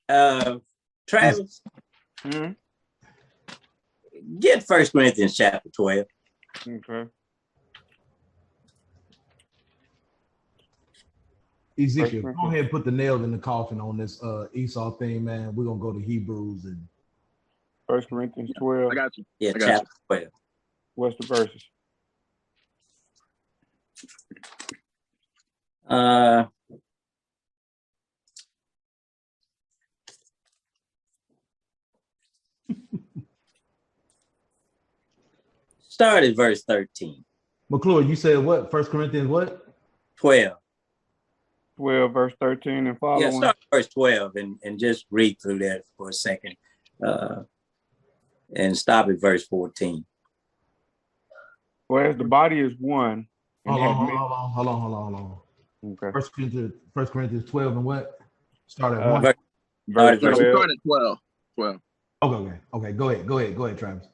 Travis, get 1 Corinthians chapter 12. Okay. Ezekiel, go ahead and put the nail in the coffin on this Esau thing, man. We're gonna go to Hebrews and 1 Corinthians 12. I got you. Yeah, I got chapter 12. What's the verses? Start at verse 13. McClure, you said what? 1 Corinthians what? 12. 12, verse 13 and following. Yeah, start at verse 12 and just read through that for a second. And stop at verse 14. Well, as the body is one. Hold on. Okay. 1 Corinthians 12 and what? Start at 1. Verse you. 12. Start at 12. 12. Okay. Go ahead, Travis.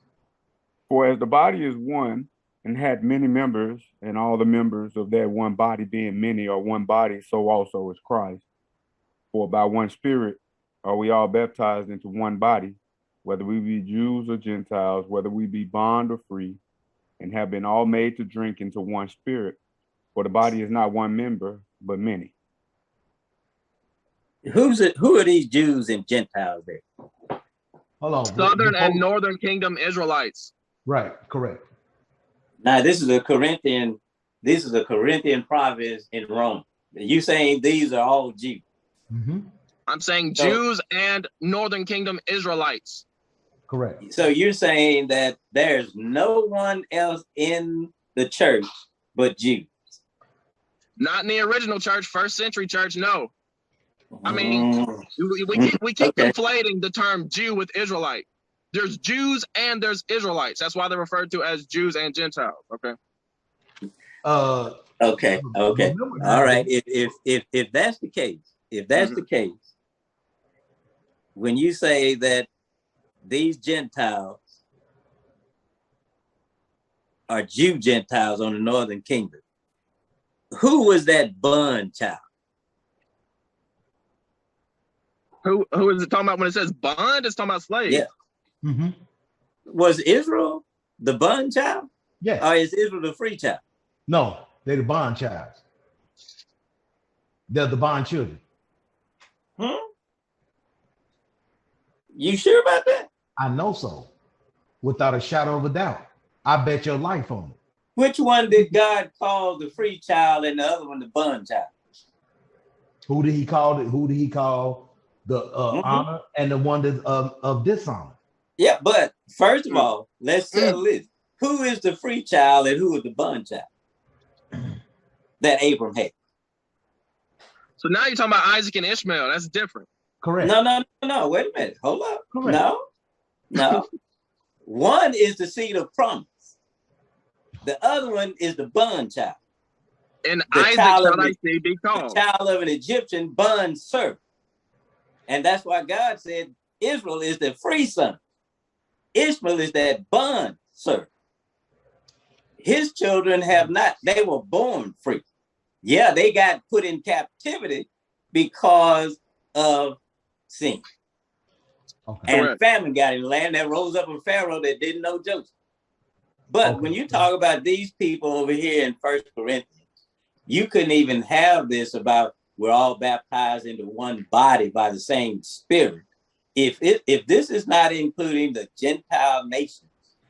For as the body is one and had many members, and all the members of that one body being many are one body, so also is Christ. For by one Spirit are we all baptized into one body, whether we be Jews or Gentiles, whether we be bond or free, and have been all made to drink into one Spirit. For the body is not one member, but many. Who are these Jews and Gentiles there? Hold on. Southern and Northern Kingdom Israelites. Right, correct. Now, this is a Corinthian province in Rome. You saying these are all Jews? Mm-hmm. I'm saying Jews and Northern Kingdom Israelites. Correct. So you're saying that there's no one else in the church but Jews? Not in the original church, first century church, no. I mean, we keep conflating the term Jew with Israelite. There's Jews and there's Israelites. That's why they're referred to as Jews and Gentiles. Okay. Okay. All right. If that's the case, when you say that these Gentiles are Jew Gentiles on the Northern Kingdom, who was that bond child? Who is it talking about when it says bond? It's talking about slave. Yeah. Mm-hmm. Was Israel the bond child? Yes. Or is Israel the free child? No, they're the bond child. They're the bond children. You sure about that? I know so. Without a shadow of a doubt. I bet your life on it. Which one did God call the free child and the other one the bond child? Who did he call it? Who did he call the honor and the one that of dishonor? Yeah, but first of all, let's settle this. Who is the free child and who is the bond child that Abram had? So now you're talking about Isaac and Ishmael. That's different. Correct. No. Wait a minute. Hold up. Correct. No. One is the seed of promise. The other one is the bond child. And The Isaac child shall of I the- see be called. The child of an Egyptian bond servant. And that's why God said Israel is the free son. Ishmael is that bond servant. His children have not, they were born free. Yeah, they got put in captivity because of sin. Okay. And famine got in the land that rose up a Pharaoh that didn't know Joseph. But when you talk about these people over here in 1 Corinthians, you couldn't even have this about we're all baptized into one body by the same Spirit. If this is not including the Gentile nations,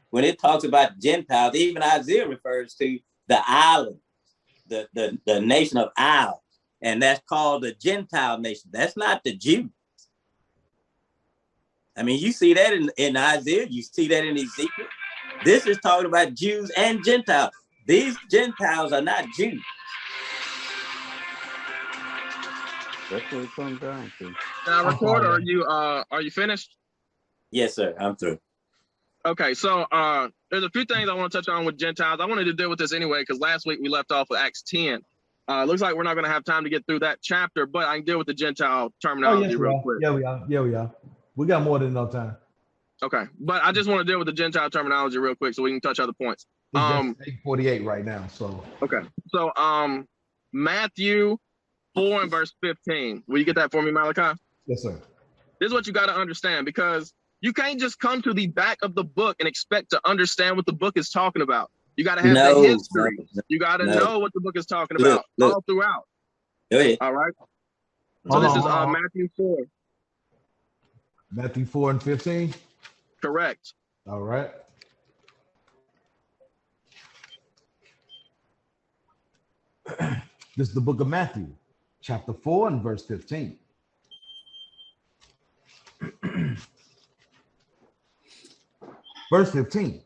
when it talks about Gentiles, even Isaiah refers to the island, the nation of Isles, and that's called the Gentile nation. That's not the Jews. I mean, you see that in Isaiah, you see that in Ezekiel. This is talking about Jews and Gentiles. These Gentiles are not Jews. That's what it comes down to. Now, Recorder, are you finished? Yes, sir. I'm through. Okay, so there's a few things I want to touch on with Gentiles. I wanted to deal with this anyway because last week we left off with Acts 10. Looks like we're not going to have time to get through that chapter, but I can deal with the Gentile terminology real quick. Yeah, we are. We got more than enough time. Okay, but I just want to deal with the Gentile terminology real quick so we can touch other points. It's 8:48 right now, so. Okay, so Matthew 4 and verse 15. Will you get that for me, Malachi? Yes, sir. This is what you got to understand, because you can't just come to the back of the book and expect to understand what the book is talking about. You got to have the history. You got to know what the book is talking about all throughout. Go ahead. All right. So this is Matthew 4. Matthew 4 and 15. Correct. All right. This is the book of Matthew, chapter 4 and verse 15. Verse 15.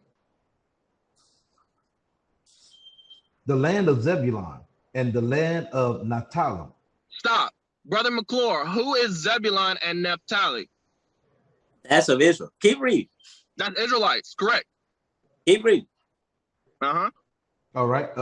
The land of Zebulun and the land of Naphtali. Stop. Brother McClure, who is Zebulun and Naphtali? That's of Israel. Keep reading. That's Israelites, correct. Keep reading. Uh-huh. All right.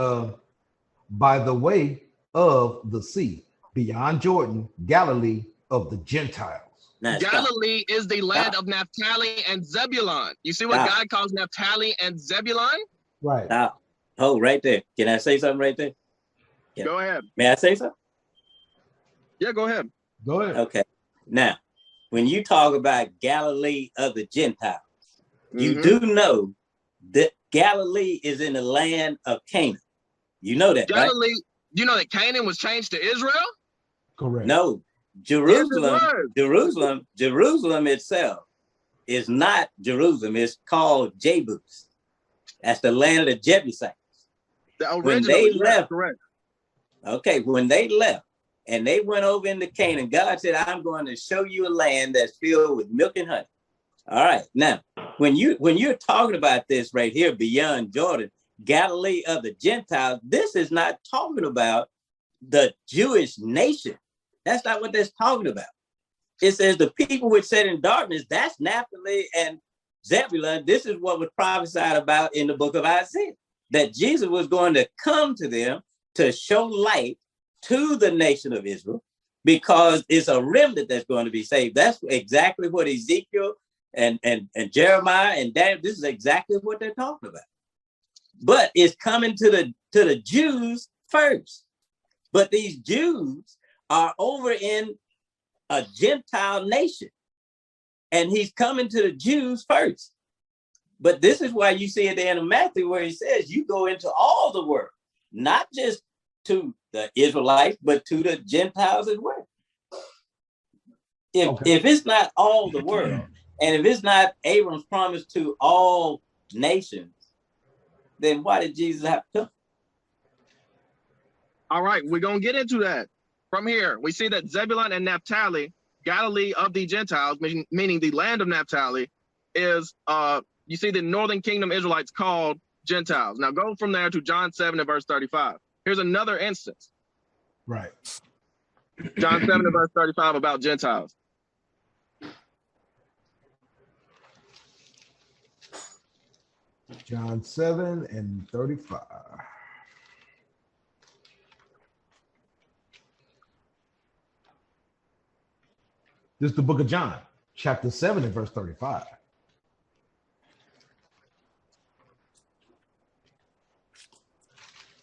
By the way of the sea, beyond Jordan, Galilee of the Gentiles. Now, Galilee is the land of Naphtali and Zebulun. You see what God calls Naphtali and Zebulun? Right. Now, hold right there. Can I say something right there? Yeah. Go ahead. May I say something? Yeah, go ahead. Go ahead. Okay. Now, when you talk about Galilee of the Gentiles, you do know that Galilee is in the land of Canaan. You know that, Galilee, right? You know that Canaan was changed to Israel? Correct. No, Jerusalem itself is not Jerusalem. It's called Jebus. That's the land of the Jebusites. When they left, correct. Okay, when they left and they went over into Canaan, God said, I'm going to show you a land that's filled with milk and honey. All right. Now, when you're talking about this right here beyond Jordan, Galilee of the Gentiles, this is not talking about the Jewish nation. That's not what that's talking about. It says the people which sat in darkness, that's Naphtali and Zebulun. This is what was prophesied about in the book of Isaiah, that Jesus was going to come to them to show light to the nation of Israel, because it's a remnant that's going to be saved. That's exactly what Ezekiel and Jeremiah and Daniel, this is exactly what they're talking about. But it's coming to the Jews first. But these Jews are over in a Gentile nation, and he's coming to the Jews first. But this is why you see at the end of Matthew where he says you go into all the world, not just to the Israelites, but to the Gentiles as well. If it's not all the world, and if it's not Abram's promise to all nations, then why did Jesus have to come? All right, we're going to get into that. From here, we see that Zebulun and Naphtali, Galilee of the Gentiles, meaning the land of Naphtali, is, you see the northern kingdom Israelites called Gentiles. Now go from there to John 7 and verse 35. Here's another instance. Right. John 7 and verse 35 about Gentiles. John 7 and 35. This is the book of John, chapter 7 and verse 35.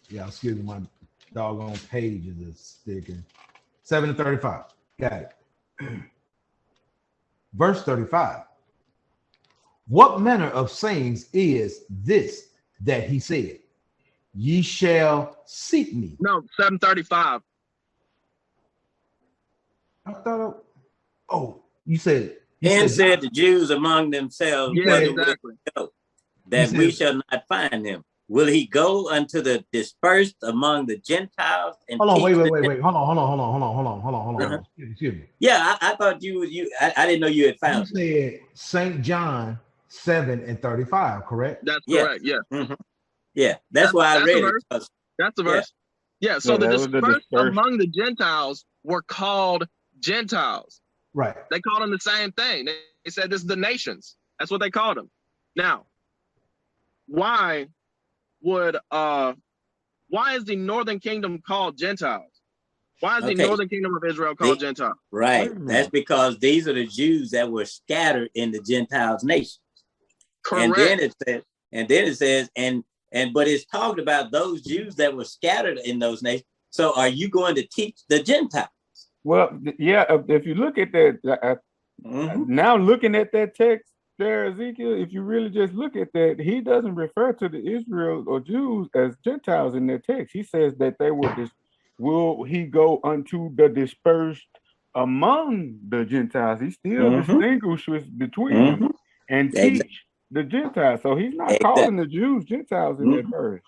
Yeah, excuse me, my doggone page is sticking. 7 and 35. Got it. Verse 35. What manner of sayings is this that he said? Ye shall seek me. No, 7:35. I thought, you said. And said the Jews among themselves, yeah, exactly. That we shall not find him. Will he go unto the dispersed among the Gentiles? And hold on, wait. Hold on. Excuse me. Yeah, I thought I didn't know you had found. You said St. John 7 and 35, correct? That's correct. Yeah. Mm-hmm. Yeah, that's why I read it. That's the verse. Yeah. So the dispersed among the Gentiles were called Gentiles. Right. They called them the same thing. They said this is the nations. That's what they called them. Now, why is the northern kingdom called Gentiles? Why is the northern kingdom of Israel called Gentiles? Right. That's because these are the Jews that were scattered in the Gentiles nations. Correct. And then it says, but it's talking about those Jews that were scattered in those nations. So are you going to teach the Gentiles? Well, yeah, if you look at that, Now looking at that text there, Ezekiel, if you really just look at that, he doesn't refer to the Israel or Jews as Gentiles in that text. He says that they will he go unto the dispersed among the Gentiles. He still distinguishes between them and teach the Gentiles. So he's not calling the Jews Gentiles in that verse.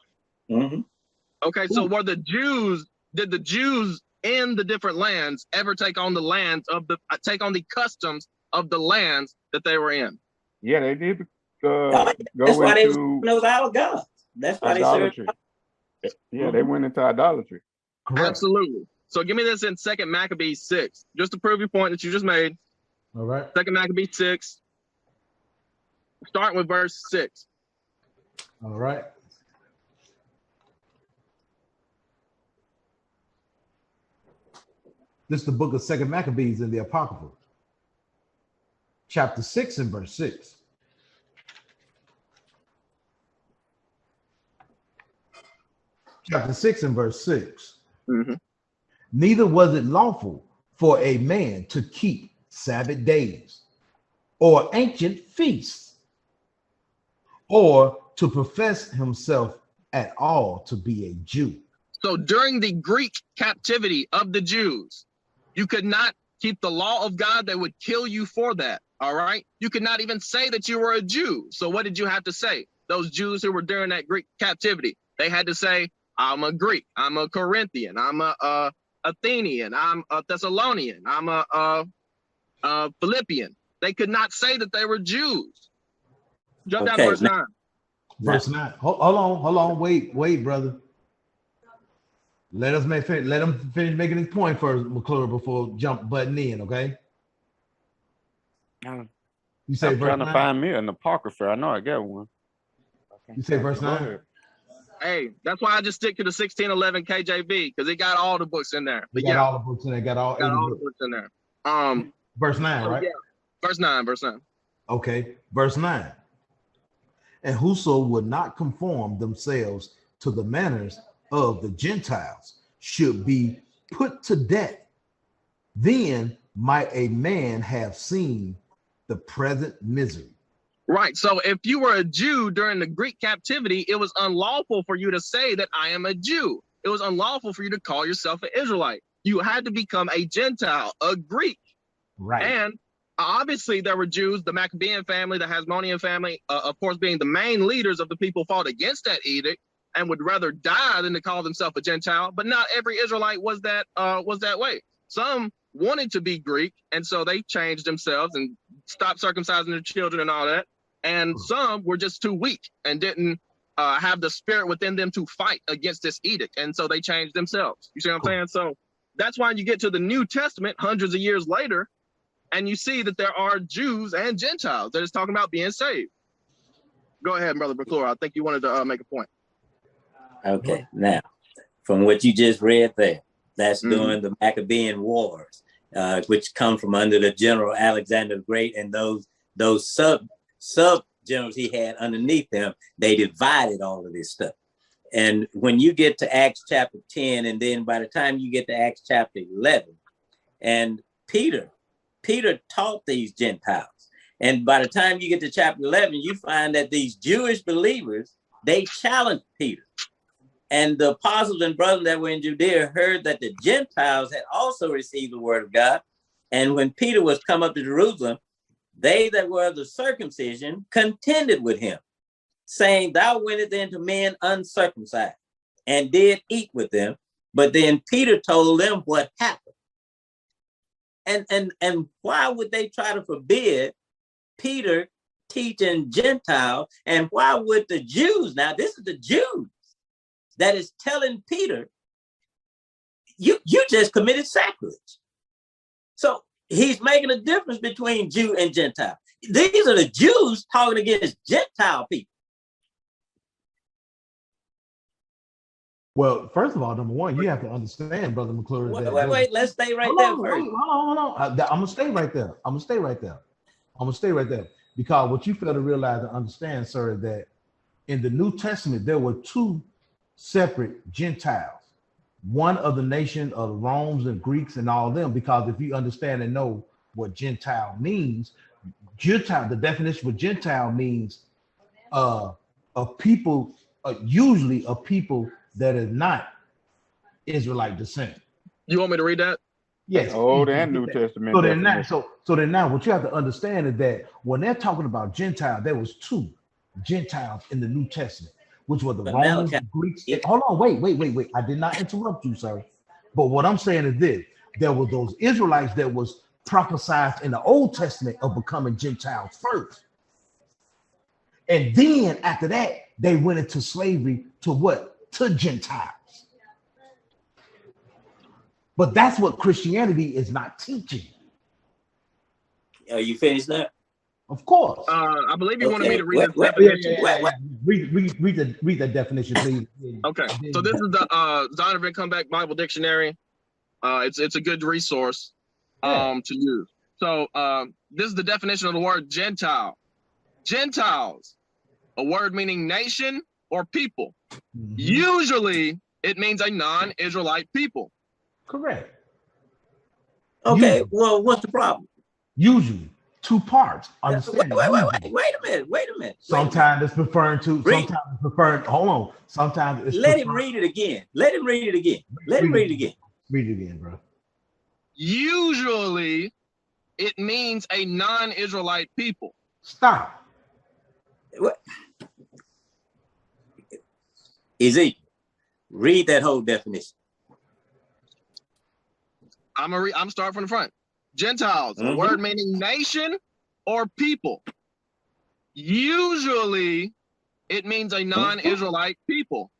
Okay, so did the Jews in the different lands ever take on the customs of the lands that they were in? Yeah, they did that's why they was those idol gods. That's why idolatry. they served. Yeah, they went into idolatry. Correct. Absolutely. So give me this in 2 Maccabees 6, just to prove your point that you just made. All right. 2 Maccabees 6, starting with verse 6. All right. This is the book of 2 Maccabees in the Apocrypha, chapter 6 and verse 6. Chapter 6 and verse 6. Neither was it lawful for a man to keep Sabbath days or ancient feasts, or to profess himself at all to be a Jew. So during the Greek captivity of the Jews, you could not keep the law of God. They would kill you for that. All right. You could not even say that you were a Jew. So what did you have to say? Those Jews who were during that Greek captivity, they had to say, I'm a Greek, I'm a Corinthian, I'm a Athenian, I'm a Thessalonian, I'm a Philippian. They could not say that they were Jews. Jump down to verse 9. Verse 9. Hold on. Wait, brother. Let him finish making his point first, McClure, before jump button in, okay? You say I'm verse trying 9? to find me an apocrypha. I know I got one. You say verse 9? Hey, that's why I just stick to the 1611 KJV, because it got all the books in there. But got all the books in there. Got all the books in there. Verse 9, right? Yeah. Verse 9. Okay, verse 9. And whoso would not conform themselves to the manners of the Gentiles should be put to death. Then might a man have seen the present misery. Right. So if you were a Jew during the Greek captivity, it was unlawful for you to say that I am a Jew. It was unlawful for you to call yourself an Israelite. You had to become a Gentile, a Greek. Right. And obviously there were Jews, the Maccabean family, the Hasmonean family, of course, being the main leaders of the people fought against that edict and would rather die than to call themselves a Gentile. But not every Israelite was that way. Some wanted to be Greek, and so they changed themselves and stopped circumcising their children and all that. And some were just too weak and didn't have the spirit within them to fight against this edict. And so they changed themselves. You see what I'm saying? So that's why you get to the New Testament hundreds of years later, and you see that there are Jews and Gentiles that is talking about being saved. Go ahead, Brother McClure. I think you wanted to make a point. Okay. Now, from what you just read there, that's during the Maccabean Wars, which come from under the General Alexander the Great, and those sub generals he had underneath them. They divided all of this stuff. And when you get to Acts chapter 10, and then by the time you get to Acts chapter 11, and Peter taught these Gentiles. And by the time you get to chapter 11, you find that these Jewish believers, they challenged Peter. And the apostles and brothers that were in Judea heard that the Gentiles had also received the word of God. And when Peter was come up to Jerusalem, they that were of the circumcision contended with him, saying, thou wentest into men uncircumcised, and did eat with them. But then Peter told them what happened. And why would they try to forbid Peter teaching Gentiles? And why would the Jews, now this is the Jews that is telling Peter, you just committed sacrilege. So he's making a difference between Jew and Gentile. These are the Jews talking against Gentile people. Well, first of all, number one, you have to understand, Brother McClure. Wait, let's stay right there first. Hold on. I'm gonna stay right there. Because what you fail to realize and understand, sir, is that in the New Testament, there were two separate Gentiles, one of the nation of Romans and Greeks and all of them. Because if you understand and know what Gentile means. Gentile, the definition of Gentile means a people, usually a people that is not Israelite descent. You want me to read that? Yes. Old and New Testament. So then now what you have to understand is that when they're talking about Gentile, there was two Gentiles in the New Testament, which were the Romans, the Greeks. Hold on, wait. I did not interrupt you, sir. But what I'm saying is this: there were those Israelites that was prophesied in the Old Testament of becoming Gentiles first. And then after that, they went into slavery to what? To Gentiles. But that's what Christianity is not teaching. Are you finished now? Of course. I believe you wanted me to read Read the definition, please. Okay. So this is the Zondervan Comeback Bible Dictionary. It's a good resource to use. So this is the definition of the word Gentile. Gentiles, a word meaning nation or people. Mm-hmm. Usually it means a non-Israelite people. Correct. Okay, usually. Well, what's the problem? Usually, two parts. Understand? Wait a minute. Sometimes it's referring to, sometimes it's referring, hold on. Sometimes it's Let him read it again. Let him read it again, Read it again, bro. Usually, it means a non-Israelite people. Stop. What? Ezekiel, read that whole definition. I'm starting from the front. Gentiles, a word meaning nation or people. Usually, it means a non-Israelite people.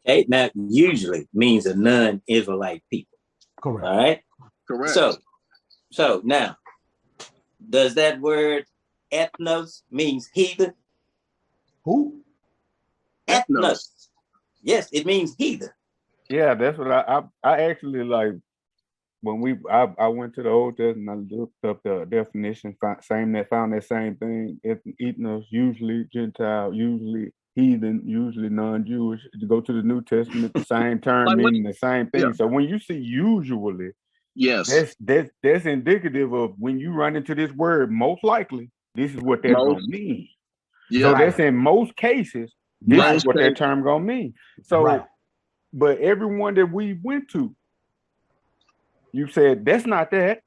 Okay, now usually means a non-Israelite people. Correct. All right. Correct. So now, does that word ethnos means heathen? Who? Ethnos. Yes, it means heathen. Yeah, that's what I actually like. When I went to the Old Testament, I looked up the definition, found that same thing. Ethnos, usually Gentile, usually heathen, usually non-Jewish. You go to the New Testament, the same term meaning the same thing. Yeah. So when you see usually, yes, that's indicative of when you run into this word, most likely this is what that's gonna mean. Yeah. So that's in most cases, this is what that term gonna mean. So but everyone that we went to, you said that's not that.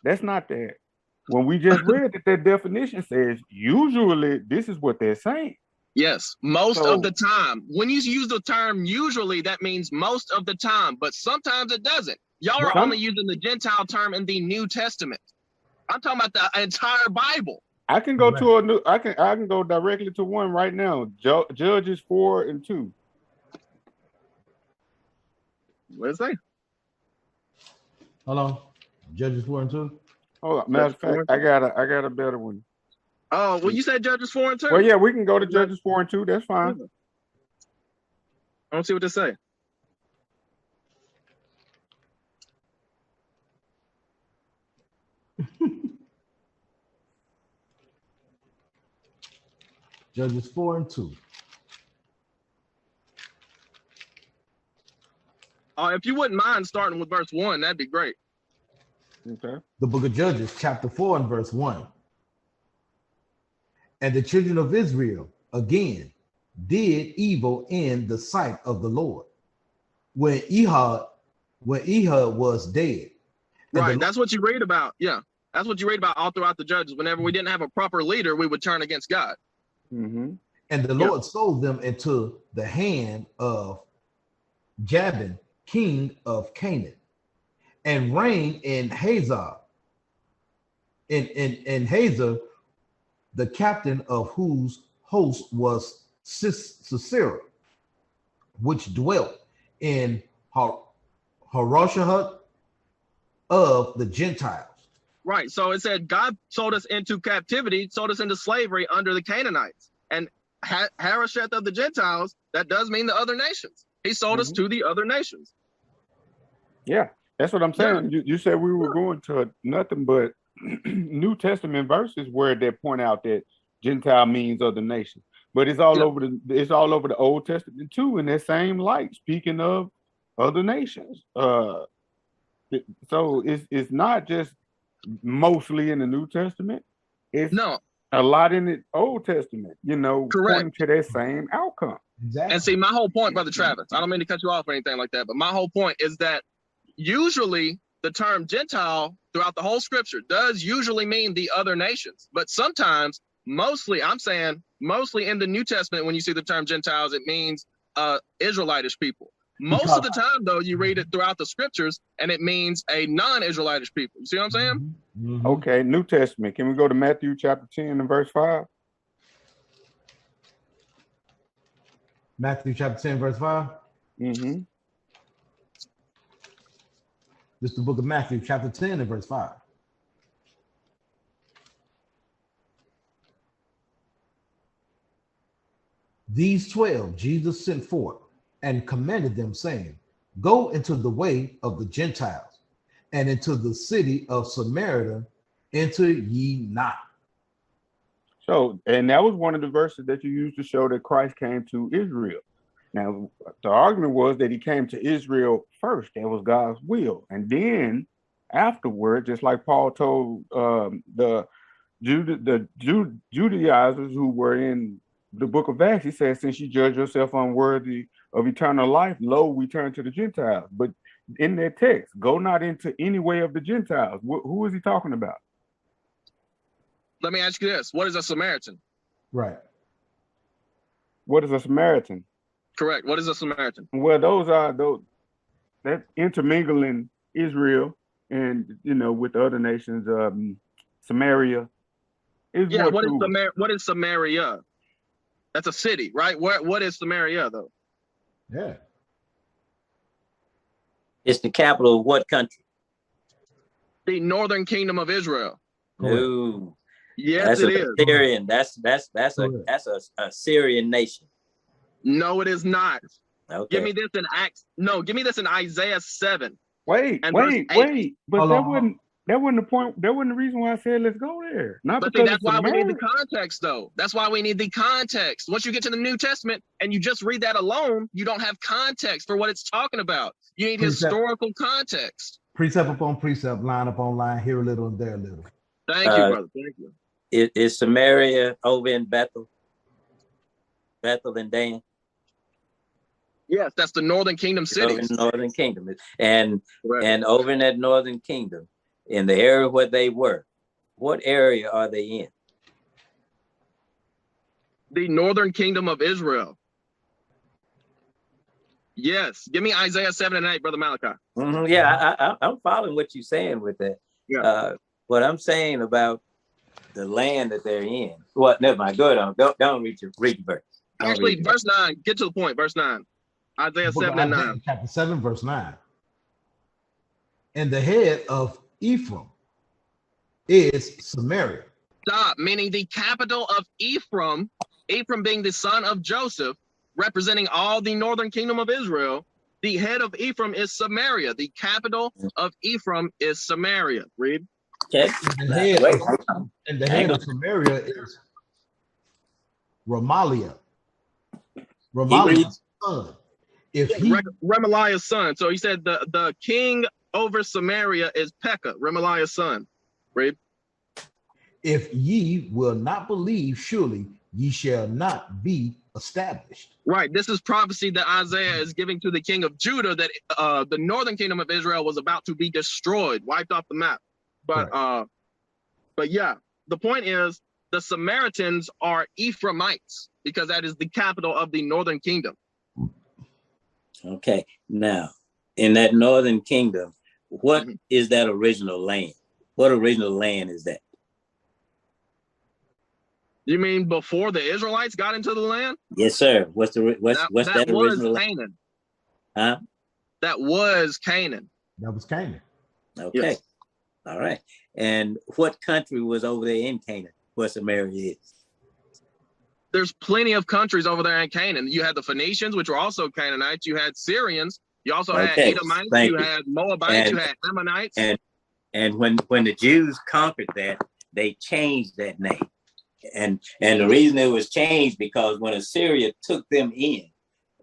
That's not that. When we just read that definition says usually this is what they're saying. Yes, most of the time. When you use the term usually, that means most of the time, but sometimes it doesn't. Y'all are only using the Gentile term in the New Testament. I'm talking about the entire Bible. I can go to I can go directly to one right now. Judges 4:2. What does it say? Hold on. Judges 4:2. Hold on. Matter of fact, I got a better one. Oh, well, you said Judges 4:2. Well, yeah, we can go to Judges 4:2. That's fine. I don't see what they say. Judges 4:2. If you wouldn't mind starting with verse 1, that'd be great. Okay. The book of Judges, chapter 4 and verse 1. And the children of Israel again did evil in the sight of the Lord when Ehud was dead. Right, that's what you read about. Yeah, that's what you read about all throughout the Judges. Whenever we didn't have a proper leader, we would turn against God. Mm-hmm. And the Lord sold them into the hand of Jabin, king of Canaan, and reigned in Hazor. In Hazor, the captain of whose host was Sisera, which dwelt in Harosheth of the Gentiles. Right. So it said God sold us into captivity, sold us into slavery under the Canaanites. And Harosheth of the Gentiles, that does mean the other nations. He sold us to the other nations. Yeah, that's what I'm saying. Yeah. You said we were going to nothing but New Testament verses where they point out that Gentile means other nations, but it's all over the Old Testament too, in that same light. Speaking of other nations, So it's not just mostly in the New Testament. It's No. a lot in the Old Testament, pointing to that same outcome. Exactly. And see, my whole point, Brother Travis, I don't mean to cut you off or anything like that, but my whole point is that usually the term Gentile throughout the whole scripture does usually mean the other nations. But sometimes, mostly in the New Testament, when you see the term Gentiles, it means Israelitish people. Most of the time, though, you read it throughout the scriptures and it means a non-Israelitish people. You see what I'm saying? Mm-hmm. Okay, New Testament. Can we go to Matthew chapter 10 and verse 5? Matthew chapter 10, verse 5. Mm-hmm. This is the book of Matthew, chapter 10 and verse 5. These 12 Jesus sent forth and commanded them, saying, Go into the way of the Gentiles, and into the city of Samaria enter ye not. So, and that was one of the verses that you used to show that Christ came to Israel. Now, the argument was that he came to Israel first. That was God's will. And then afterward, just like Paul told the Judaizers who were in the book of Acts, he said, since you judge yourself unworthy of eternal life, lo, we turn to the Gentiles. But in that text, go not into any way of the Gentiles. Who is he talking about? Let me ask you this. What is a Samaritan? Right. What is a Samaritan? Correct. What is a Samaritan? Well, that's intermingling Israel and, with the other nations, Samaria. What is Samaria? That's a city, right? What is Samaria, though? Yeah. It's the capital of what country? The northern kingdom of Israel. No. Yes, it is. Syrian. That's a Syrian nation. No, it is not. Okay. Give me this in Acts. No, give me this in Isaiah 7. Wait. But that wasn't the point. That wasn't the reason why I said let's go there. That's why we need the context, though. That's why we need the context. Once you get to the New Testament and you just read that alone, you don't have context for what it's talking about. You need historical context. Precept upon precept, line upon line, here a little and there a little. Thank you, brother. Thank you. Is Samaria over in Bethel and Dan? Yes, that's the northern kingdom cities. Over in the northern kingdom. And over in that northern kingdom, in the area where they were, what area are they in? The northern kingdom of Israel. Yes. Give me Isaiah 7 and 8, Brother Malachi. Mm-hmm. Yeah, I'm following what you're saying with that. Yeah. What I'm saying about the land that they're in. What? Never mind. Go on. Don't read the verse. Actually, verse 9. Get to the point. Verse 9. Isaiah 7 and 9. Chapter 7, verse 9. And the head of Ephraim is Samaria. Stop. Meaning the capital of Ephraim being the son of Joseph, representing all the northern kingdom of Israel. The head of Ephraim is Samaria. The capital of Ephraim is Samaria. Read. Okay. And the head of Samaria is Remaliah's son. Remaliah's son. So he said the king over Samaria is Pekah, Remaliah's son. Read. If ye will not believe, surely ye shall not be established. Right. This is prophecy that Isaiah is giving to the king of Judah, that the northern kingdom of Israel was about to be destroyed, wiped off the map. But yeah, the point is the Samaritans are Ephraimites because that is the capital of the northern kingdom. Okay. Now, in that northern kingdom, what is that original land? What original land is that? You mean before the Israelites got into the land? Yes, sir. What's that original land? Canaan. Huh? That was Canaan. That was Canaan. Okay. Yes. All right. And what country was over there in Canaan, where Samaria is? There's plenty of countries over there in Canaan. You had the Phoenicians, which were also Canaanites. You had Syrians. You also had Edomites. You had Moabites. You had Ammonites. And when the Jews conquered that, they changed that name. And the reason it was changed because when Assyria took them in,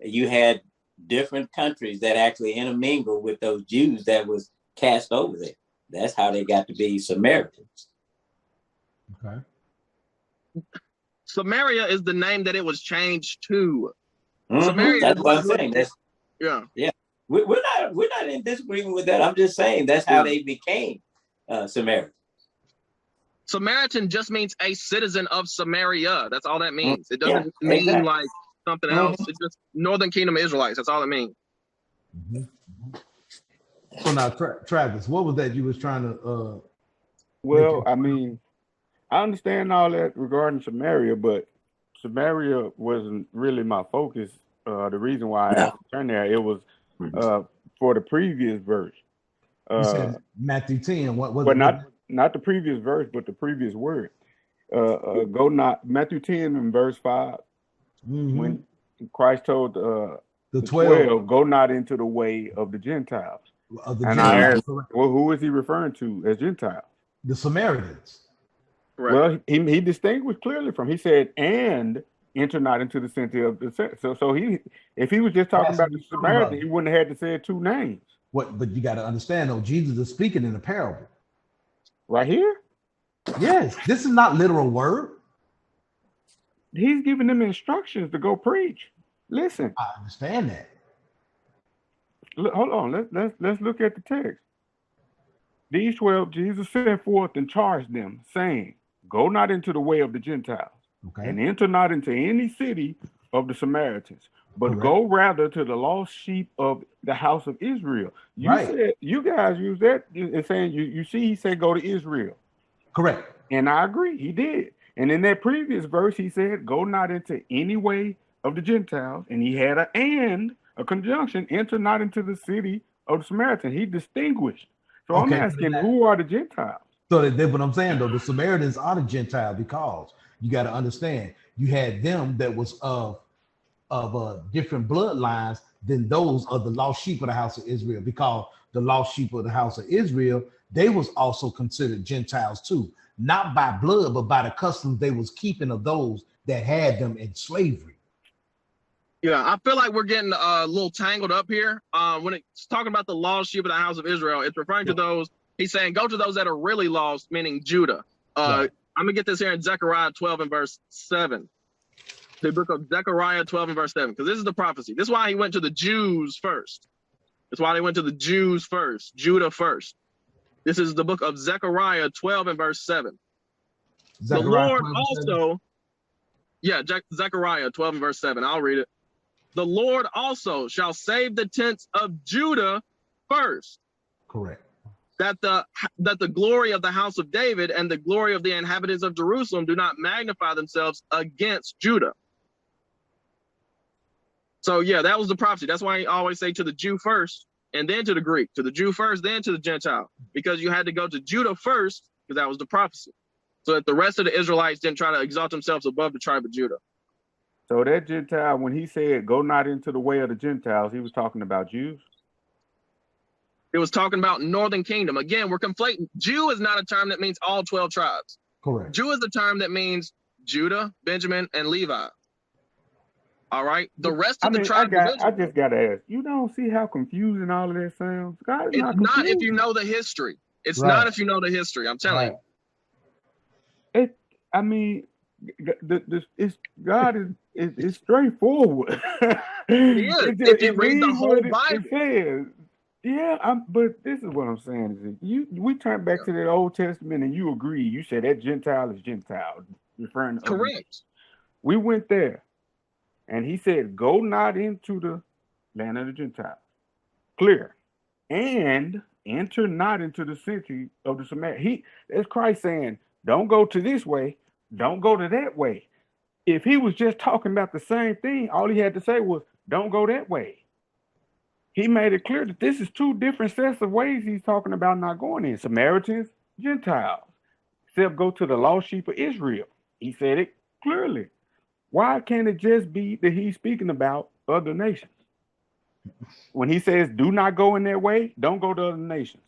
you had different countries that actually intermingled with those Jews that was cast over there. That's how they got to be Samaritans. Okay. Samaria is the name that it was changed to. Mm-hmm. Samaria. That's what I'm saying. That's yeah. We're not in disagreement with that. I'm just saying that's how they became Samaritans. Samaritan just means a citizen of Samaria. That's all that means. It doesn't mean like something else. It's just Northern Kingdom Israelites. That's all it means. So now, Travis, what was that you was trying to? Well, I mean, I understand all that regarding Samaria, but Samaria wasn't really my focus. The reason why I asked to turn there, it was for the previous verse. You said Matthew 10. What was? But not the previous verse, but the previous word. Go not Matthew 10 and verse 5. When Christ told the 12, go not into the way of the Gentiles. I asked, well, who is he referring to as Gentiles? The Samaritans. Right. Well, he distinguished clearly from. He said, and enter not into the center of the. So if he was just talking about the Samaritan, he wouldn't have had to say two names. What? But you got to understand, though, Jesus is speaking in a parable. Right here? Yes. This is not literal word. He's giving them instructions to go preach. Listen. I understand that. Look, hold on. Let's look at the text. These 12, Jesus sent forth and charged them, saying, go not into the way of the Gentiles, and enter not into any city of the Samaritans, but go rather to the lost sheep of the house of Israel. You said, you guys use that and saying, you see, he said, go to Israel. Correct. And I agree, he did. And in that previous verse, he said, go not into any way of the Gentiles. And he had a conjunction, enter not into the city of the Samaritans. He distinguished. So I'm asking, who are the Gentiles? So that's what I'm saying, though. The Samaritans are the Gentile, because you got to understand, you had them that was of different bloodlines than those of the lost sheep of the house of Israel, because the lost sheep of the house of Israel, they was also considered Gentiles too, not by blood, but by the customs they was keeping of those that had them in slavery. Yeah, I feel like we're getting a little tangled up here. When it's talking about the lost sheep of the house of Israel, it's referring to those. He's saying, go to those that are really lost, meaning Judah. I'm going to get this here in Zechariah 12 and verse 7. The book of Zechariah 12 and verse 7, because this is the prophecy. This is why he went to the Jews first. That's why they went to the Jews first, Judah first. This is the book of Zechariah 12 and verse 7. Zechariah the Lord also, Zechariah 12 and verse 7. I'll read it. The Lord also shall save the tents of Judah first. Correct. That the glory of the house of David and the glory of the inhabitants of Jerusalem do not magnify themselves against Judah. So yeah, that was the prophecy. That's why I always say to the Jew first and then to the Greek, to the Jew first, then to the Gentile, because you had to go to Judah first, because that was the prophecy. So that the rest of the Israelites didn't try to exalt themselves above the tribe of Judah. So that Gentile, when he said, go not into the way of the Gentiles, he was talking about Jews? It was talking about Northern Kingdom. Again, we're conflating. Jew is not a term that means all 12 tribes. Correct. Jew is a term that means Judah, Benjamin, and Levi. All right? The rest of the tribes. I just got to ask, you don't see how confusing all of that sounds? God, it's not if you know the history. It's not if you know the history. I'm telling you. God is straightforward. He is. If you read the whole Bible. But this is what I'm saying. We turn back to that Old Testament and you agree. You said that Gentile is Gentile, referring to correct. We went there and he said, go not into the land of the Gentiles. Clear. And enter not into the city of the Samaritans. That's Christ saying, don't go to this way. Don't go to that way. If he was just talking about the same thing, all he had to say was, don't go that way. He made it clear that this is two different sets of ways he's talking about not going in. Samaritans, Gentiles. Except go to the lost sheep of Israel. He said it clearly. Why can't it just be that he's speaking about other nations? When he says, do not go in that way, don't go to other nations.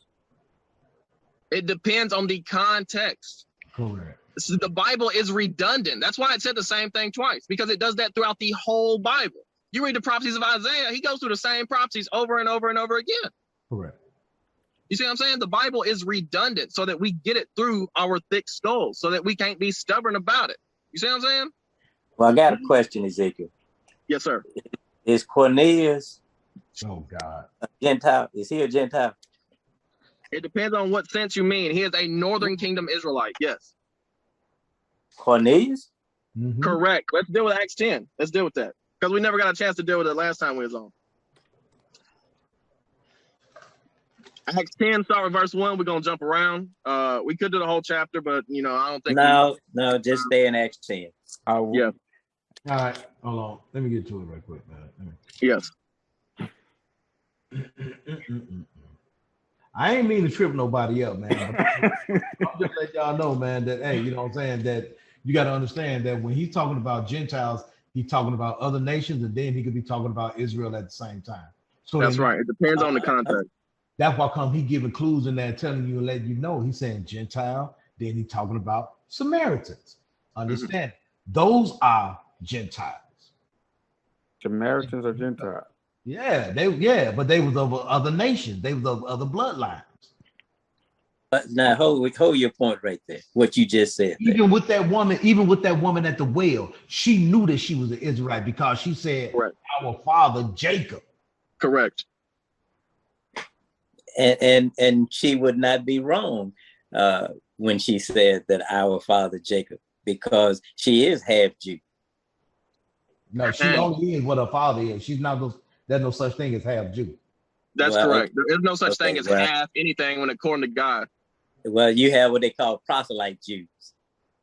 It depends on the context. Correct. The Bible is redundant. That's why it said the same thing twice, because it does that throughout the whole Bible. You read the prophecies of Isaiah, he goes through the same prophecies over and over and over again. Correct. You see what I'm saying? The Bible is redundant so that we get it through our thick skulls, so that we can't be stubborn about it. You see what I'm saying? Well, I got a question, Ezekiel. Yes, sir. Is Cornelius Oh God. a Gentile? Is he a Gentile? It depends on what sense you mean. He is a Northern Kingdom Israelite. Yes. Cornelius? Mhm. Correct. Let's deal with Acts 10. Let's deal with that. Because we never got a chance to deal with it last time we was on. Acts 10, start with verse 1. We're going to jump around. We could do the whole chapter, but, you know, I don't think. No, just stay in Acts 10. Yeah. All right, hold on. Let me get to it right quick, man. Yes. I ain't mean to trip nobody up, man. I'm just let y'all know, man, that hey, you know what I'm saying, that you got to understand that when he's talking about Gentiles, he's talking about other nations, and then he could be talking about Israel at the same time. So That's right. It depends on the context. That's why come he giving clues in there, telling you and letting you know. He's saying Gentile, then he's talking about Samaritans. Understand? Those are Gentiles. Samaritans are Gentiles. But they was of other nations. They was of other bloodlines. But now hold your point right there. What you just said. Even with that woman at the well, she knew that she was an Israelite because she said, Correct. Our father Jacob. Correct. And she would not be wrong when she said that our father Jacob, because she is half Jew. No, she only is what her father is. She's not. There's no such thing as half Jew. That's correct. There is no such thing as half anything when according to God. Well, you have what they call proselyte Jews.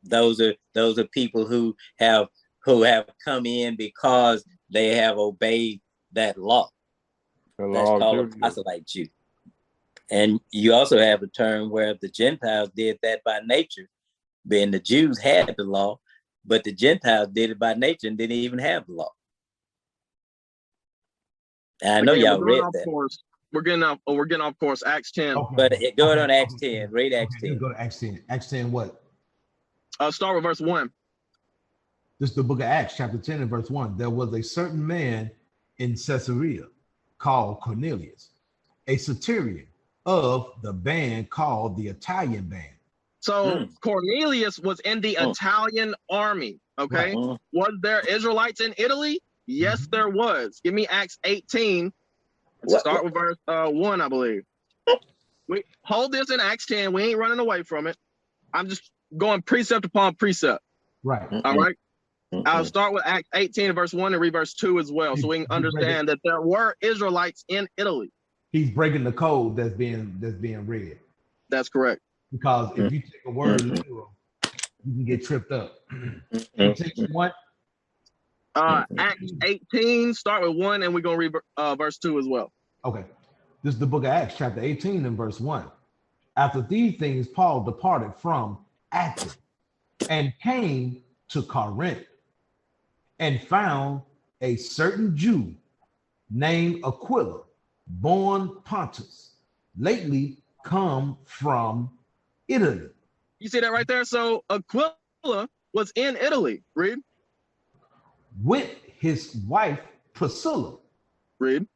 Those are people who have come in because they have obeyed that law. That's called a proselyte Jew. And you also have a term where the Gentiles did that by nature. Then the Jews had the law, but the Gentiles did it by nature and didn't even have the law. And I know y'all read that. Course. We're getting off course. Acts 10. Okay. But go ahead on Acts 10. Read Acts 10. Go to Acts 10. Acts 10 what? Start with verse 1. This is the book of Acts, chapter 10 and verse 1. There was a certain man in Caesarea called Cornelius, a centurion of the band called the Italian band. So Cornelius was in the Italian army. Okay. Was there Israelites in Italy? Yes, there was. Give me Acts 18. Start with verse 1, I believe. We hold this in Acts 10. We ain't running away from it. I'm just going precept upon precept. Right. All right. I'll start with Acts 18 and verse 1 and read verse 2 as well, so we can understand that there were Israelites in Italy. He's breaking the code that's being read. That's correct. Because if you take a word literal, you can get tripped up. What? Acts 18, start with 1, and we're going to read verse 2 as well. Okay. This is the book of Acts, chapter 18 and verse 1. After these things, Paul departed from Athens and came to Corinth and found a certain Jew named Aquila, born Pontus, lately come from Italy. You see that right there? So Aquila was in Italy. Read. With his wife Priscilla. Read.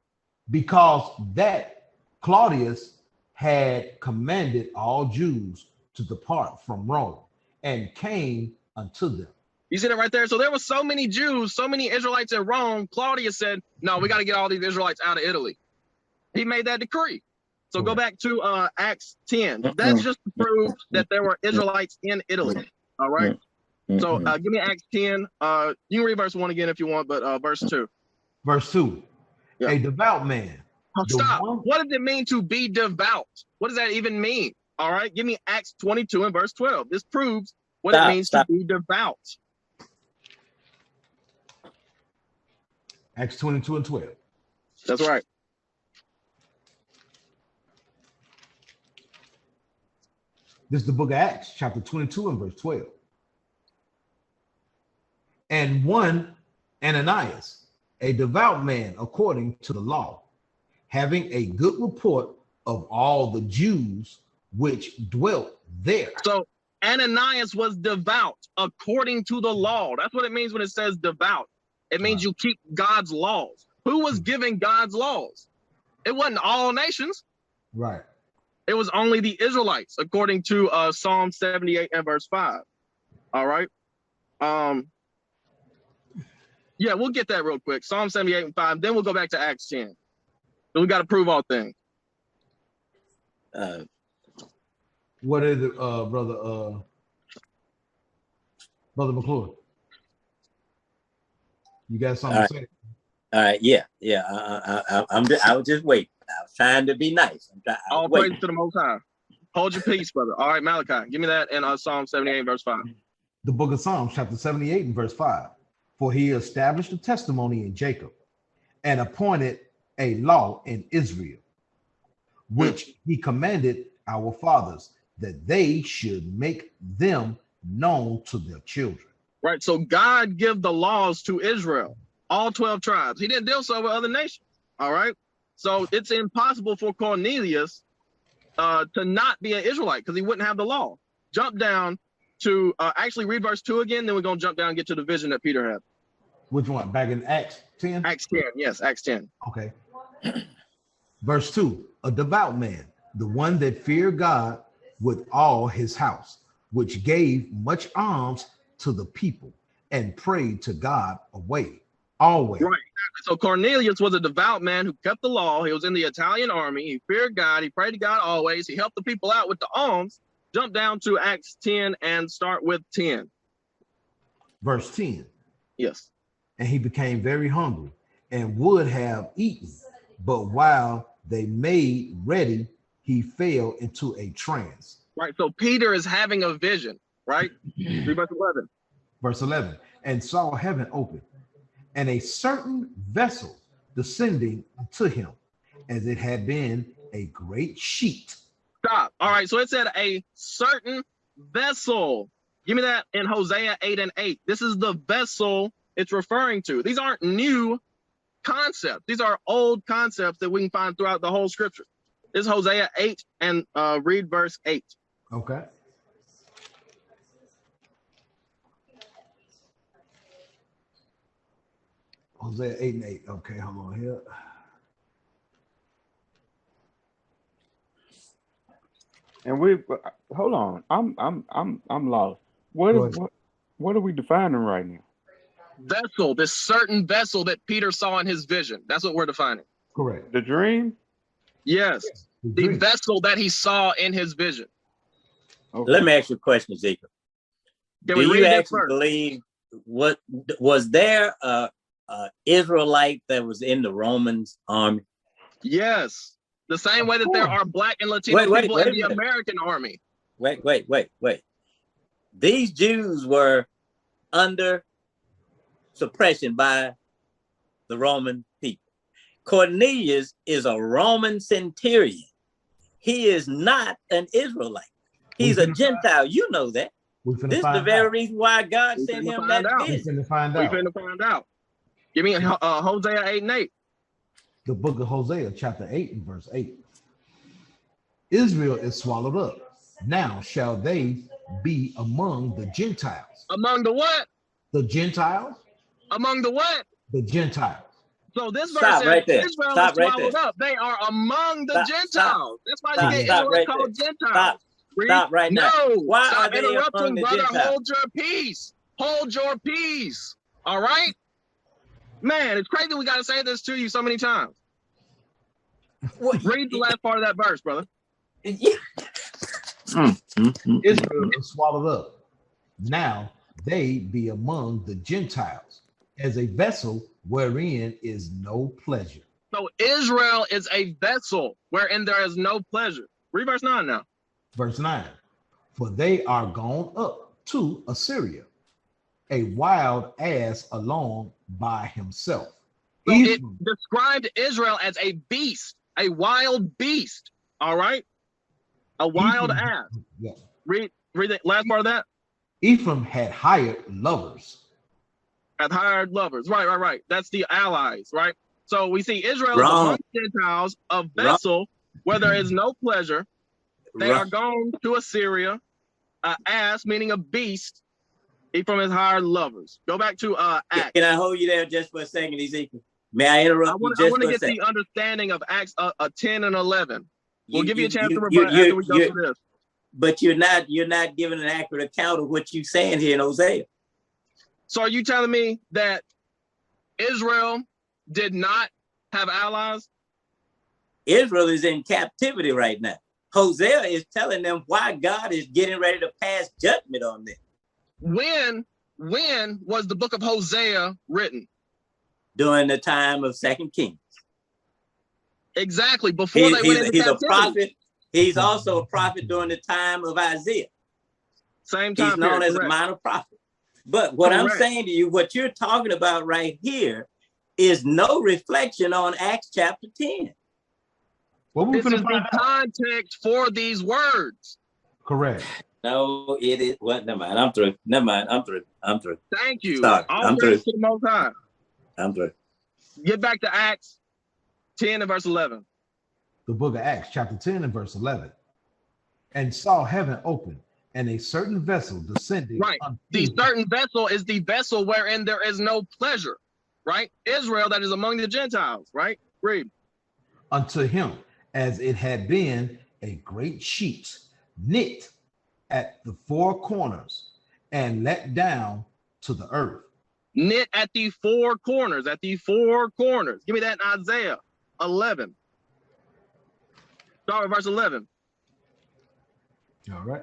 Because that Claudius had commanded all Jews to depart from Rome and came unto them. You see that right there? So there were so many Jews, so many Israelites in Rome. Claudius said, no, we got to get all these Israelites out of Italy. He made that decree. So go back to Acts 10. That's just to prove that there were Israelites in Italy. All right. So give me Acts 10. You can read verse 1 again if you want, but verse 2. Verse 2. Yeah. A devout man. Stop. What does it mean to be devout? What does that even mean? All right. Give me Acts 22 and verse 12. This proves what it means to be devout. Acts 22 and 12. That's right. This is the book of Acts, chapter 22 and verse 12. And one Ananias, a devout man according to the law, having a good report of all the Jews which dwelt there. So Ananias was devout according to the law. That's what it means when it says devout. It means you keep God's laws. Who was giving God's laws? It wasn't all nations. Right. It was only the Israelites, according to Psalm 78 and verse 5. All right. Yeah, we'll get that real quick. Psalm 78 and 5. Then we'll go back to Acts 10. So we got to prove all things. What is it, brother McClure? You got something to say? All right, yeah. I was just waiting. I was trying to be nice. All praise to the Most High. Hold your peace, brother. All right, Malachi, give me that in Psalm 78, verse 5. The book of Psalms, chapter 78 and verse 5. For he established a testimony in Jacob and appointed a law in Israel, which he commanded our fathers, that they should make them known to their children. Right, so God give the laws to Israel, all 12 tribes. He didn't deal so with other nations, all right? So it's impossible for Cornelius to not be an Israelite because he wouldn't have the law. Jump down to, actually read verse 2 again, then we're going to jump down and get to the vision that Peter had. Which one? Back in Acts 10? Acts 10, yes, Acts 10. Okay. Verse 2, a devout man, the one that feared God with all his house, which gave much alms to the people and prayed to God always. Right. So Cornelius was a devout man who kept the law. He was in the Italian army. He feared God. He prayed to God always. He helped the people out with the alms. Jump down to Acts 10 and start with 10. Verse 10. Yes. And he became very hungry and would have eaten, but while they made ready, he fell into a trance. Right. So Peter is having a vision, right? Read verse 11. Verse 11. And saw heaven open, and a certain vessel descending to him, as it had been a great sheet. Stop. All right. So it said a certain vessel. Give me that in Hosea 8 and 8. This is the vessel it's referring to. These aren't new concepts. These are old concepts that we can find throughout the whole scripture. This is Hosea 8 and read verse 8. Okay. Hosea 8 and 8. Okay, hold on here. And we hold on. I'm lost. What are we defining right now? Vessel, this certain vessel that Peter saw in his vision. That's what we're defining. Correct. The dream? Yes. The vessel that he saw in his vision. Okay. Let me ask you a question, Ezekiel. Do you actually believe what was there a Israelite that was in the Romans army? Yes. The same way that there are black and Latino people in the American army. Wait. These Jews were under suppression by the Roman people. Cornelius is a Roman centurion. He is not an Israelite. He's a Gentile. You know that. This is the very reason why God sent him that vision. We're finna find out. Give me Hosea 8 and 8. The book of Hosea, chapter 8 and verse 8. Israel is swallowed up. Now shall they be among the Gentiles. Among the what? The Gentiles. Among the what? The Gentiles. So this verse says Israel is swallowed up. They are among the Gentiles. That's why they get Israel called Gentiles. Stop right now. No, why stop are they interrupting, brother. Gentiles? Hold your peace. Hold your peace. All right? Man, it's crazy we got to say this to you so many times. Read the last part of that verse, brother. Israel is swallowed up. Now they be among the Gentiles as a vessel wherein is no pleasure. So Israel is a vessel wherein there is no pleasure. Read verse 9 now. Verse 9. For they are gone up to Assyria, a wild ass alone by himself. So it described Israel as a beast, a wild beast. All right? A wild ass. Yeah. Read the last part of that. Ephraim had hired lovers. Right. That's the allies, right? So we see Israel is among Gentiles, a vessel where there is no pleasure. They are gone to Assyria, an ass, meaning a beast. Ephraim has hired lovers. Go back to Acts. Can I hold you there just for a second, Ezekiel? May I interrupt you just for a second? I want to get the understanding of Acts 10 and 11. We'll give you a chance to rebut after we go through this. But you're not giving an accurate account of what you're saying here in Hosea. So are you telling me that Israel did not have allies? Israel is in captivity right now. Hosea is telling them why God is getting ready to pass judgment on them. When was the book of Hosea written? During the time of 2 Kings. Exactly. Before they went into he's captivity. A prophet. He's also a prophet during the time of Isaiah. Same time. He's known as a minor prophet. But what I'm saying to you, what you're talking about right here is no reflection on Acts chapter 10. Well, this is the context for these words. Correct. No, it is. What? Never mind. I'm through. Never mind. I'm through. Thank you. Sorry. I'm through. To the Most High. I'm through. Get back to Acts 10 and verse 11. The book of Acts, chapter 10 and verse 11. And saw heaven open, and a certain vessel descending. Right. The certain vessel is the vessel wherein there is no pleasure. Right? Israel that is among the Gentiles. Right? Read. Unto him, as it had been a great sheet knit at the four corners and let down to the earth. Knit at the four corners, Give me that in Isaiah 11. Start with verse 11. All right.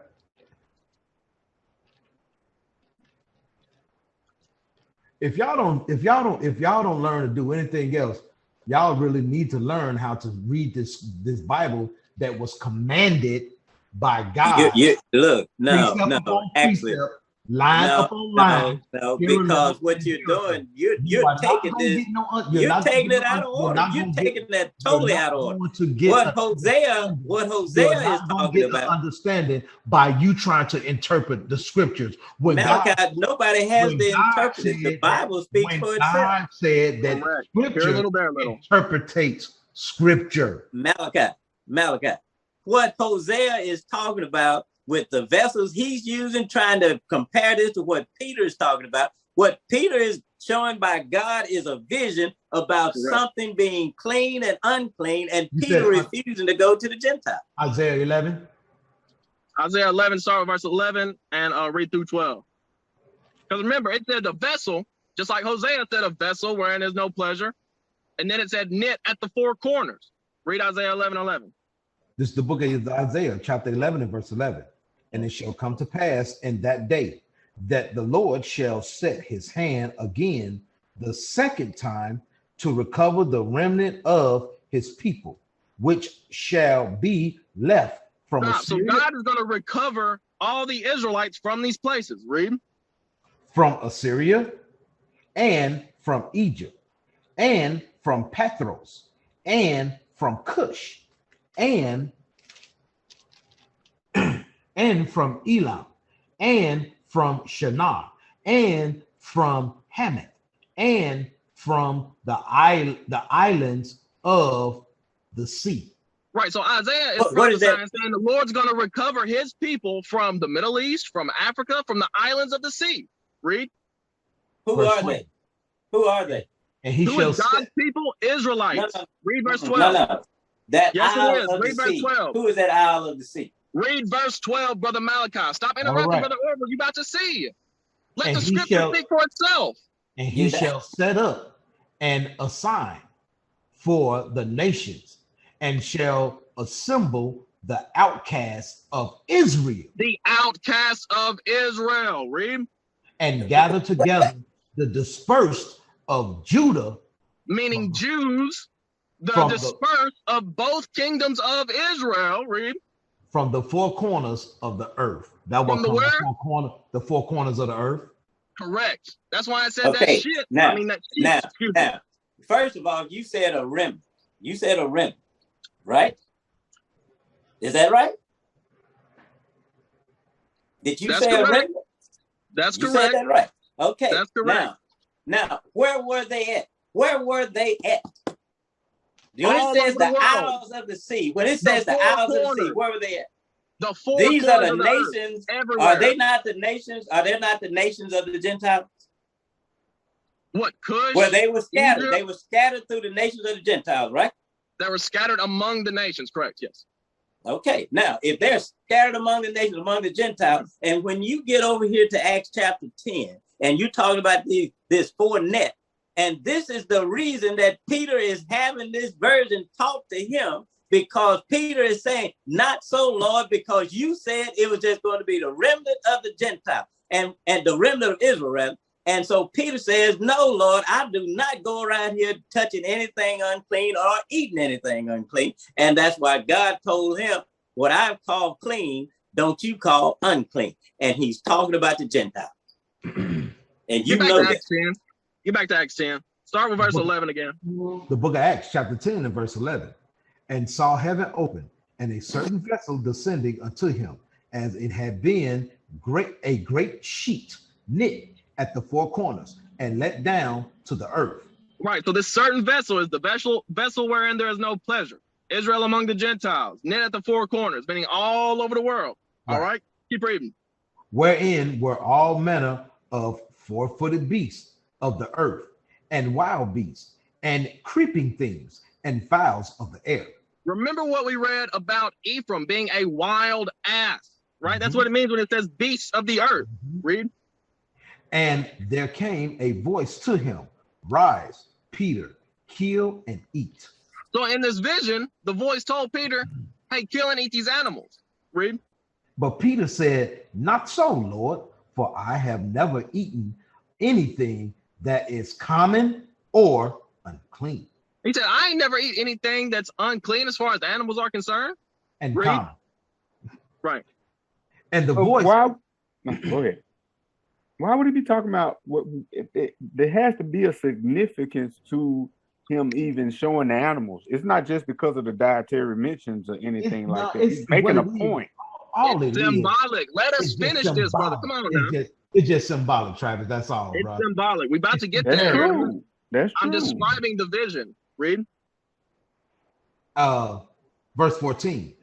If y'all don't learn to do anything else, y'all really need to learn how to read this Bible that was commanded by God. Look, no, actually, line upon line. No, because what you're doing, you're taking this, you're taking it out of order. You're taking that totally out of order. What Hosea is talking about. Understanding by you trying to interpret the scriptures. When Malachi, nobody has to interpret it. The Bible speaks for itself. God said that scripture interprets scripture. Malachi. What Hosea is talking about with the vessels he's using, trying to compare this to what Peter is talking about. What Peter is showing by God is a vision about something being clean and unclean, and Peter refusing to go to the Gentiles. Isaiah 11. Isaiah 11, start with verse 11 and read through 12. Because remember, it said a vessel, just like Hosea said a vessel wherein there's no pleasure. And then it said knit at the four corners. Read Isaiah 11:11. This is the book of Isaiah, chapter 11 and verse 11. And it shall come to pass in that day that the Lord shall set his hand again the second time to recover the remnant of his people, which shall be left from Assyria. So God is going to recover all the Israelites from these places. Read. From Assyria and from Egypt and from Pathros and from Cush and from Elam, and from Shinar, and from Hamath, and from the islands of the sea. Right. So Isaiah is saying the Lord's going to recover his people from the Middle East, from Africa, from the islands of the sea. Read. Who are they? Who are they? And he shall God's people, Israelites. Read verse 12. No. That yes, isle it is. Read verse 12. Who is that isle of the sea? Read verse 12, Brother Malachi. Stop interrupting, Brother Orville. You about to see. Let the scripture speak for itself. And he shall set up and assign for the nations, and shall assemble the outcasts of Israel. The outcasts of Israel. Read. And gather together the dispersed of Judah. Meaning Jews. The dispersed of both kingdoms of Israel. Read. From the four corners of the earth. That was the four corners of the earth. Correct. That's why I said that shit. Now, first of all, you said a remnant. You said a remnant, right? Is that right? Did you say a remnant? That's correct. You said that right. Okay. That's correct. Now, where were they at? When it says the isles of the sea, where it says the isles of the sea, where were they at? The four These are the nations. Everywhere. Are they not the nations? Are they not the nations of the Gentiles? What, Cush? Where they were scattered. Egypt? They were scattered through the nations of the Gentiles, right? They were scattered among the nations, correct, yes. Okay, now if they're scattered among the nations, among the Gentiles, and when you get over here to Acts chapter 10, and you're talking about this four-net, and this is the reason that Peter is having this virgin talk to him, because Peter is saying, not so, Lord, because you said it was just going to be the remnant of the Gentiles and the remnant of Israel. And so Peter says, no, Lord, I do not go around here touching anything unclean or eating anything unclean. And that's why God told him, what I've called clean, don't you call unclean. And he's talking about the Gentiles. And you know that. Get back to Acts 10. Start with verse 11 again. The book of Acts, chapter 10 and verse 11. And saw heaven open, and a certain vessel descending unto him, as it had been a great sheet knit at the four corners, and let down to the earth. Right. So this certain vessel is the vessel wherein there is no pleasure. Israel among the Gentiles, knit at the four corners, meaning all over the world. All right. Keep reading. Wherein were all manner of four-footed beasts of the earth, and wild beasts, and creeping things, and fowls of the air. Remember what we read about Ephraim being a wild ass, right? That's what it means when it says beasts of the earth. Read. And there came a voice to him, rise, Peter, kill and eat. So in this vision, the voice told Peter, hey, kill and eat these animals. Read. But Peter said, not so, Lord, for I have never eaten anything that is common or unclean. He said, I ain't never eat anything that's unclean as far as the animals are concerned. And common. Right. And the voice. Go ahead. Why would he be talking about what there has to be a significance to him even showing the animals? It's not just because of the dietary mentions or anything like that. He's making a point. It's symbolic. Let us finish this, brother. Come on now. It's just symbolic, Travis. That's all, it's bro. Symbolic. We about to get there. That's true. I'm describing the vision. Read. Verse 14.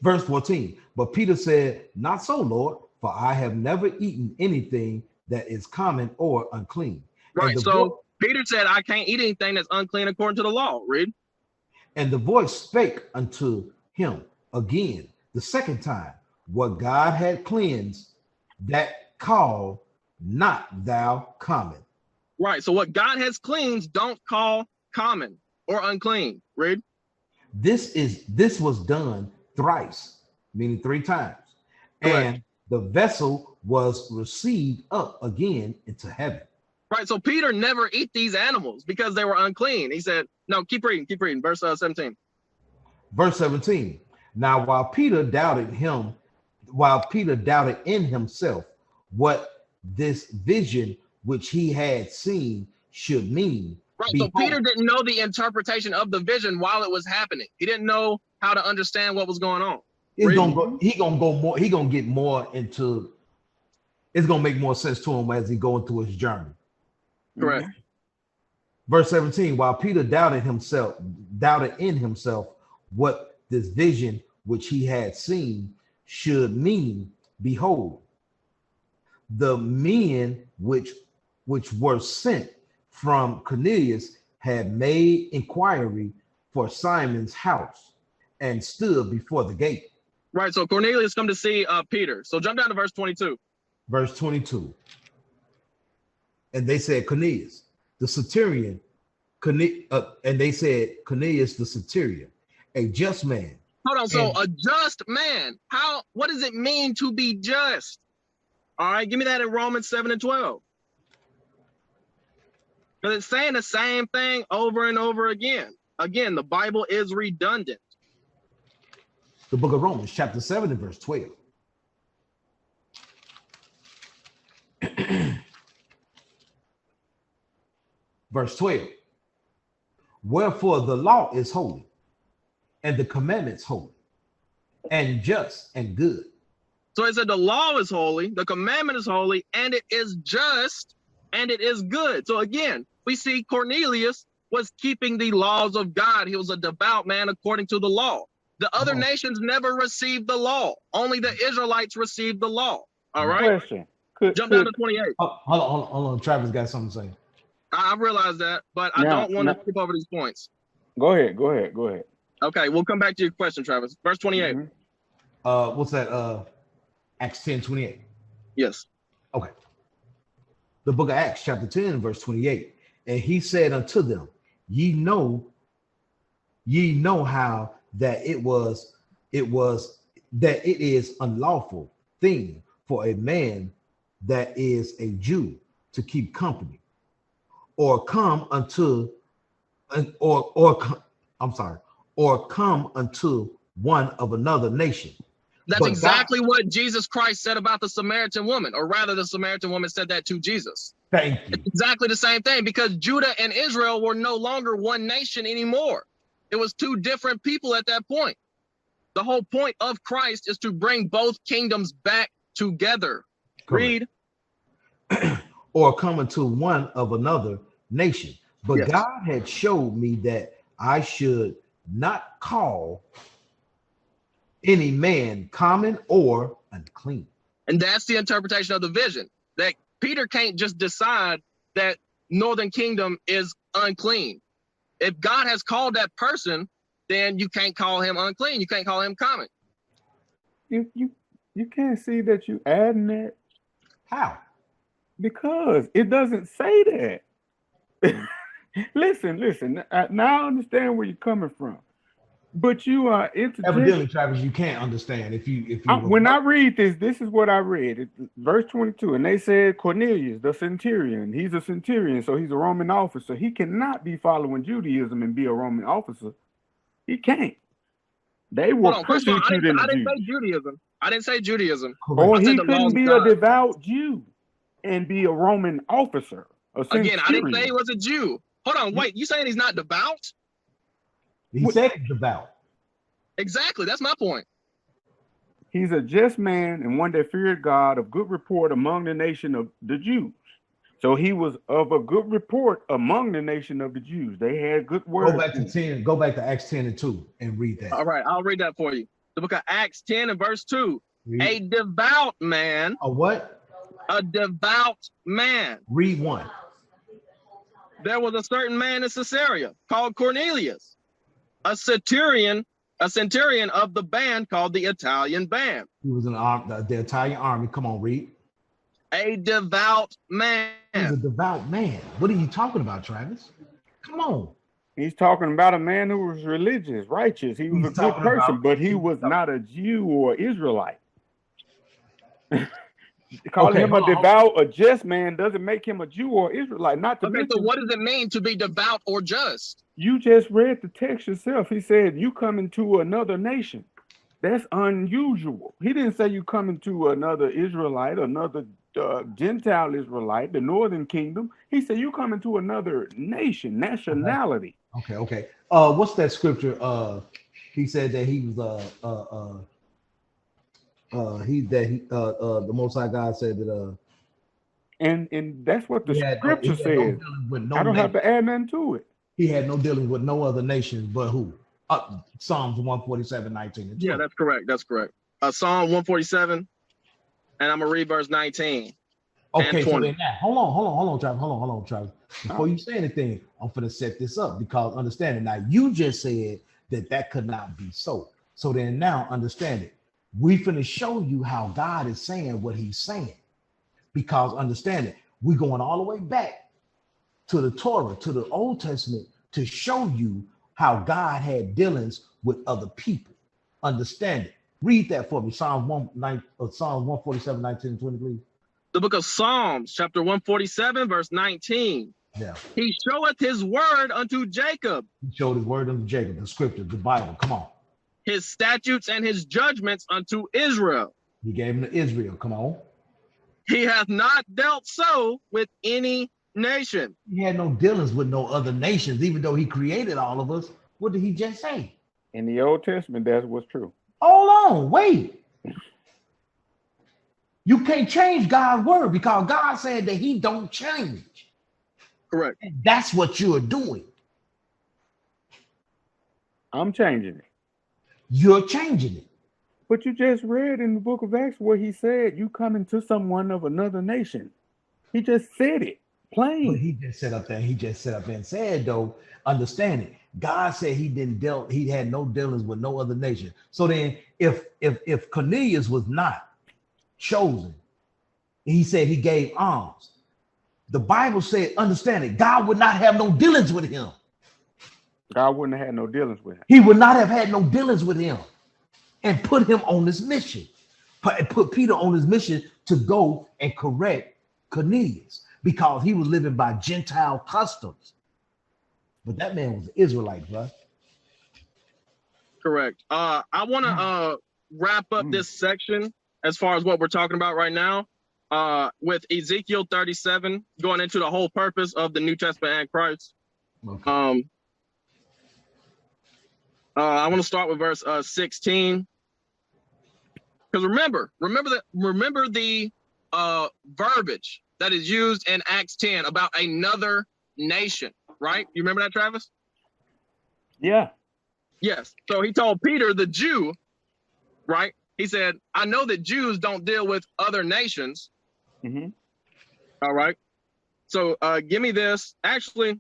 Verse 14. But Peter said, not so, Lord, for I have never eaten anything that is common or unclean. Right. So Peter said, I can't eat anything that's unclean according to the law. Read. And the voice spake unto him again the second time, what God had cleansed, that call not thou common. Right. So what God has cleansed, don't call common or unclean. Read. This was done thrice, meaning three times. Correct. And the vessel was received up again into heaven. Right. So Peter never ate these animals because they were unclean. He said, no, keep reading. Verse 17. Verse 17. Now, while Peter doubted in himself what this vision which he had seen should mean. Right. So Peter didn't know the interpretation of the vision while it was happening. He didn't know how to understand what was going on. He gonna get more into. It's gonna make more sense to him as he go into his journey. Correct. Verse 17. While Peter doubted in himself what this vision which he had seen should mean, behold, the men which were sent from Cornelius had made inquiry for Simon's house and stood before the gate. Right. So Cornelius come to see Peter. So jump down to verse 22. Verse 22. And they said, Cornelius, the centurion, and they said, Cornelius, the centurion, a just man. Hold on. So a just man, what does it mean to be just? All right. Give me that in Romans 7 and 12. Because it's saying the same thing over and over again. Again, the Bible is redundant. The book of Romans, chapter 7 and verse 12. Verse 12. Wherefore the law is holy, and the commandments holy, and just and good. So it said the law is holy, the commandment is holy, and it is just, and it is good. So again, we see Cornelius was keeping the laws of God. He was a devout man according to the law. The other nations never received the law. Only the Israelites received the law. All right. Question. Jump down to 28. Hold on. Travis got something to say. I realize that, but I don't want to skip over these points. Go ahead. Okay, we'll come back to your question, Travis. Verse 28. What's that? Acts 10:28. Yes. Okay. The book of Acts, chapter 10, verse 28. And he said unto them, ye know how that it is unlawful thing for a man that is a Jew to keep company, or come unto one of another nation. That's But exactly what Jesus Christ said about the Samaritan woman, or rather the Samaritan woman said that to Jesus. Thank you. It's exactly the same thing, because Judah and Israel were no longer one nation anymore. It was two different people at that point. The whole point of Christ is to bring both kingdoms back together. Correct. Read. Or come into one of another nation. But Yes. God had showed me that I should not call any man common or unclean. And that's the interpretation of the vision, that Peter can't just decide that Northern Kingdom is unclean. If God has called that person, then you can't call him unclean. You can't call him common. You can't see that you adding that. How? Because it doesn't say that. Listen. Now I understand where you're coming from. But you are Evidently, Travis, you can't understand if you when I read this is what I read. Verse 22, and they said Cornelius, the centurion. He's a centurion, so he's a Roman officer. He cannot be following Judaism and be a Roman officer. He can't. They were persecuting I didn't say Judaism. I didn't say Judaism. Or he couldn't be a devout Jew and be a Roman officer. Again, I didn't say he was a Jew. Hold on, wait. You saying he's not devout? He said he's devout. Exactly. That's my point. He's a just man and one that feared God, of good report among the nation of the Jews. So he was of a good report among the nation of the Jews. They had good words. Go back to Acts 10:2 and read that. All right, I'll read that for you. The book of Acts 10 and verse 2. Read. A devout man. A what? A devout man. Read 1. There was a certain man in Caesarea called Cornelius, a centurion of the band called the Italian band. He was in the Italian army. Come on, read. A devout man. He's a devout man. What are you talking about, Travis? Come on. He's talking about a man who was religious, righteous. He was a good person, but he was not a Jew or Israelite. Calling him a devout, a just man doesn't make him a Jew or Israelite. Not to mention, so what does it mean to be devout or just? You just read the text yourself. He said, you come into another nation. That's unusual. He didn't say you come into another Israelite, another Gentile Israelite, the Northern Kingdom. He said you come into another nation, nationality. Okay. What's that scripture? He said that he was the Most High God said that and that's what the scripture says. I don't have to add nothing to it. He had no dealings with no other nations but who? Psalms 147:19. Yeah, that's correct. Psalm 147, and I'm gonna read verse 19. Okay, so then now, hold on, Travis. Before you say anything, I'm gonna set this up because understand it. Now, you just said that could not be so. So then now understand it. We finna show you how God is saying what he's saying. Because understand it, we're going all the way back to the Torah, to the Old Testament, to show you how God had dealings with other people. Understand it. Read that for me. Psalm 147, 19 and 20, please. The book of Psalms, chapter 147, verse 19. Yeah. He showeth his word unto Jacob. He showed his word unto Jacob, the scripture, the Bible. Come on. His statutes and his judgments unto Israel. He gave him to Israel. Come on. He hath not dealt so with any nation. He had no dealings with no other nations, even though he created all of us. What did he just say? In the Old Testament, that's what's true. Hold on, wait. You can't change God's word because God said that he don't change. Correct. And that's what you're doing. I'm changing it. You're changing it. But you just read in the book of Acts where he said you come into someone of another nation. He just said it plain. But he just sat up there and said, though, understand it. God said he had no dealings with no other nation. So then if Cornelius was not chosen, he said he gave alms. The Bible said, understand it, God would not have no dealings with him. God wouldn't have had no dealings with him. He would not have had no dealings with him and put him on this mission. Put Peter on his mission to go and correct Cornelius because he was living by Gentile customs. But that man was an Israelite, bro. Correct. I want to wrap up this section as far as what we're talking about right now with Ezekiel 37, going into the whole purpose of the New Testament and Christ. Okay. I want to start with verse 16. Because remember the verbiage that is used in Acts 10 about another nation, right? You remember that, Travis? Yeah. Yes. So he told Peter, the Jew, right? He said, I know that Jews don't deal with other nations. Mm-hmm. All right. So give me this. Actually,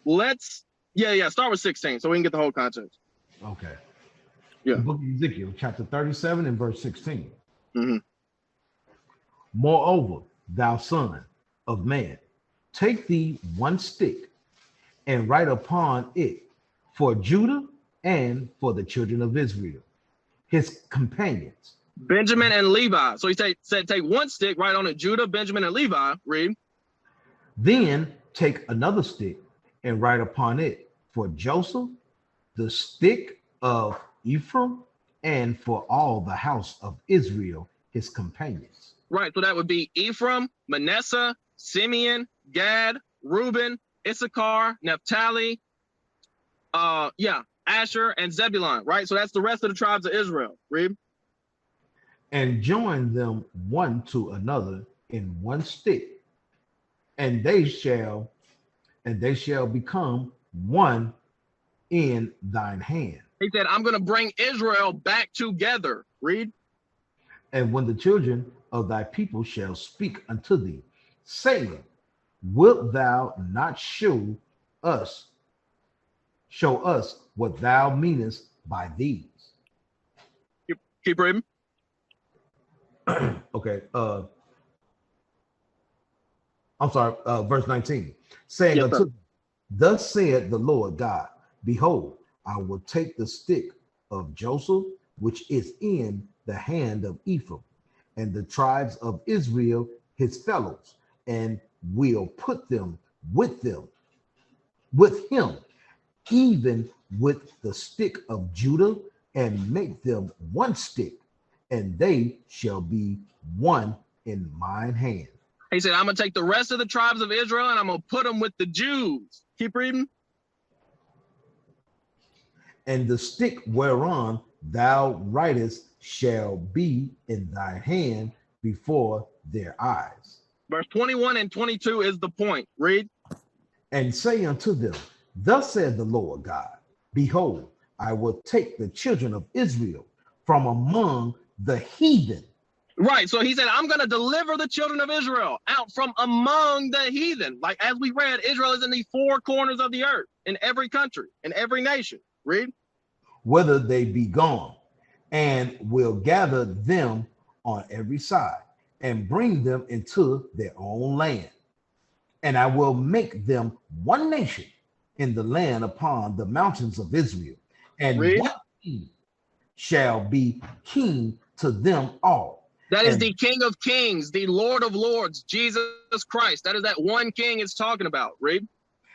let's, start with 16 so we can get the whole context. Okay. Yeah. The book of Ezekiel, chapter 37 and verse 16. Mm-hmm. Moreover, thou son of man, take thee one stick and write upon it for Judah and for the children of Israel, his companions. Benjamin and Levi. So he said, take one stick, write on it Judah, Benjamin, and Levi. Read. Then take another stick and write upon it for Joseph, the stick of Ephraim, and for all the house of Israel, his companions. Right. So that would be Ephraim, Manasseh, Simeon, Gad, Reuben, Issachar, Naphtali, Asher, and Zebulun. Right. So that's the rest of the tribes of Israel. Read. And join them one to another in one stick, and they shall become one in thine hand. He said, I'm going to bring Israel back together. Read. And when the children of thy people shall speak unto thee, saying, wilt thou not show us what thou meanest by these? Keep reading. Okay. I'm sorry. Verse 19, saying unto them, thus said the Lord God, behold, I will take the stick of Joseph, which is in the hand of Ephraim, and the tribes of Israel, his fellows, and will put them with him, even with the stick of Judah, and make them one stick, and they shall be one in mine hand. He said, I'm going to take the rest of the tribes of Israel, and I'm going to put them with the Jews. Keep reading. And the stick whereon thou writest shall be in thy hand before their eyes. Verse 21 and 22 is the point. Read. And say unto them, thus said the Lord God, behold, I will take the children of Israel from among the heathen. Right. So he said, I'm going to deliver the children of Israel out from among the heathen. Like as we read, Israel is in the four corners of the earth, in every country, in every nation. Read. Whether they be gone, and will gather them on every side, and bring them into their own land. And I will make them one nation in the land upon the mountains of Israel. And one king shall be king to them all. That is the King of Kings, the Lord of Lords, Jesus Christ. That is that one king it's talking about. Read.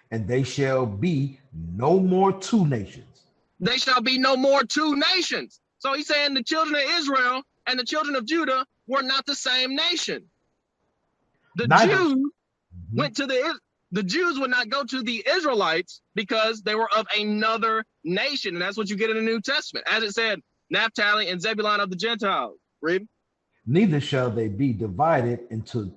And they shall be no more two nations. They shall be no more two nations. So he's saying the children of Israel and the children of Judah were not the same nation. The Jews went to the Jews would not go to the Israelites because they were of another nation. And that's what you get in the New Testament. As it said, Naphtali and Zebulun of the Gentiles. Read. Neither shall they be divided into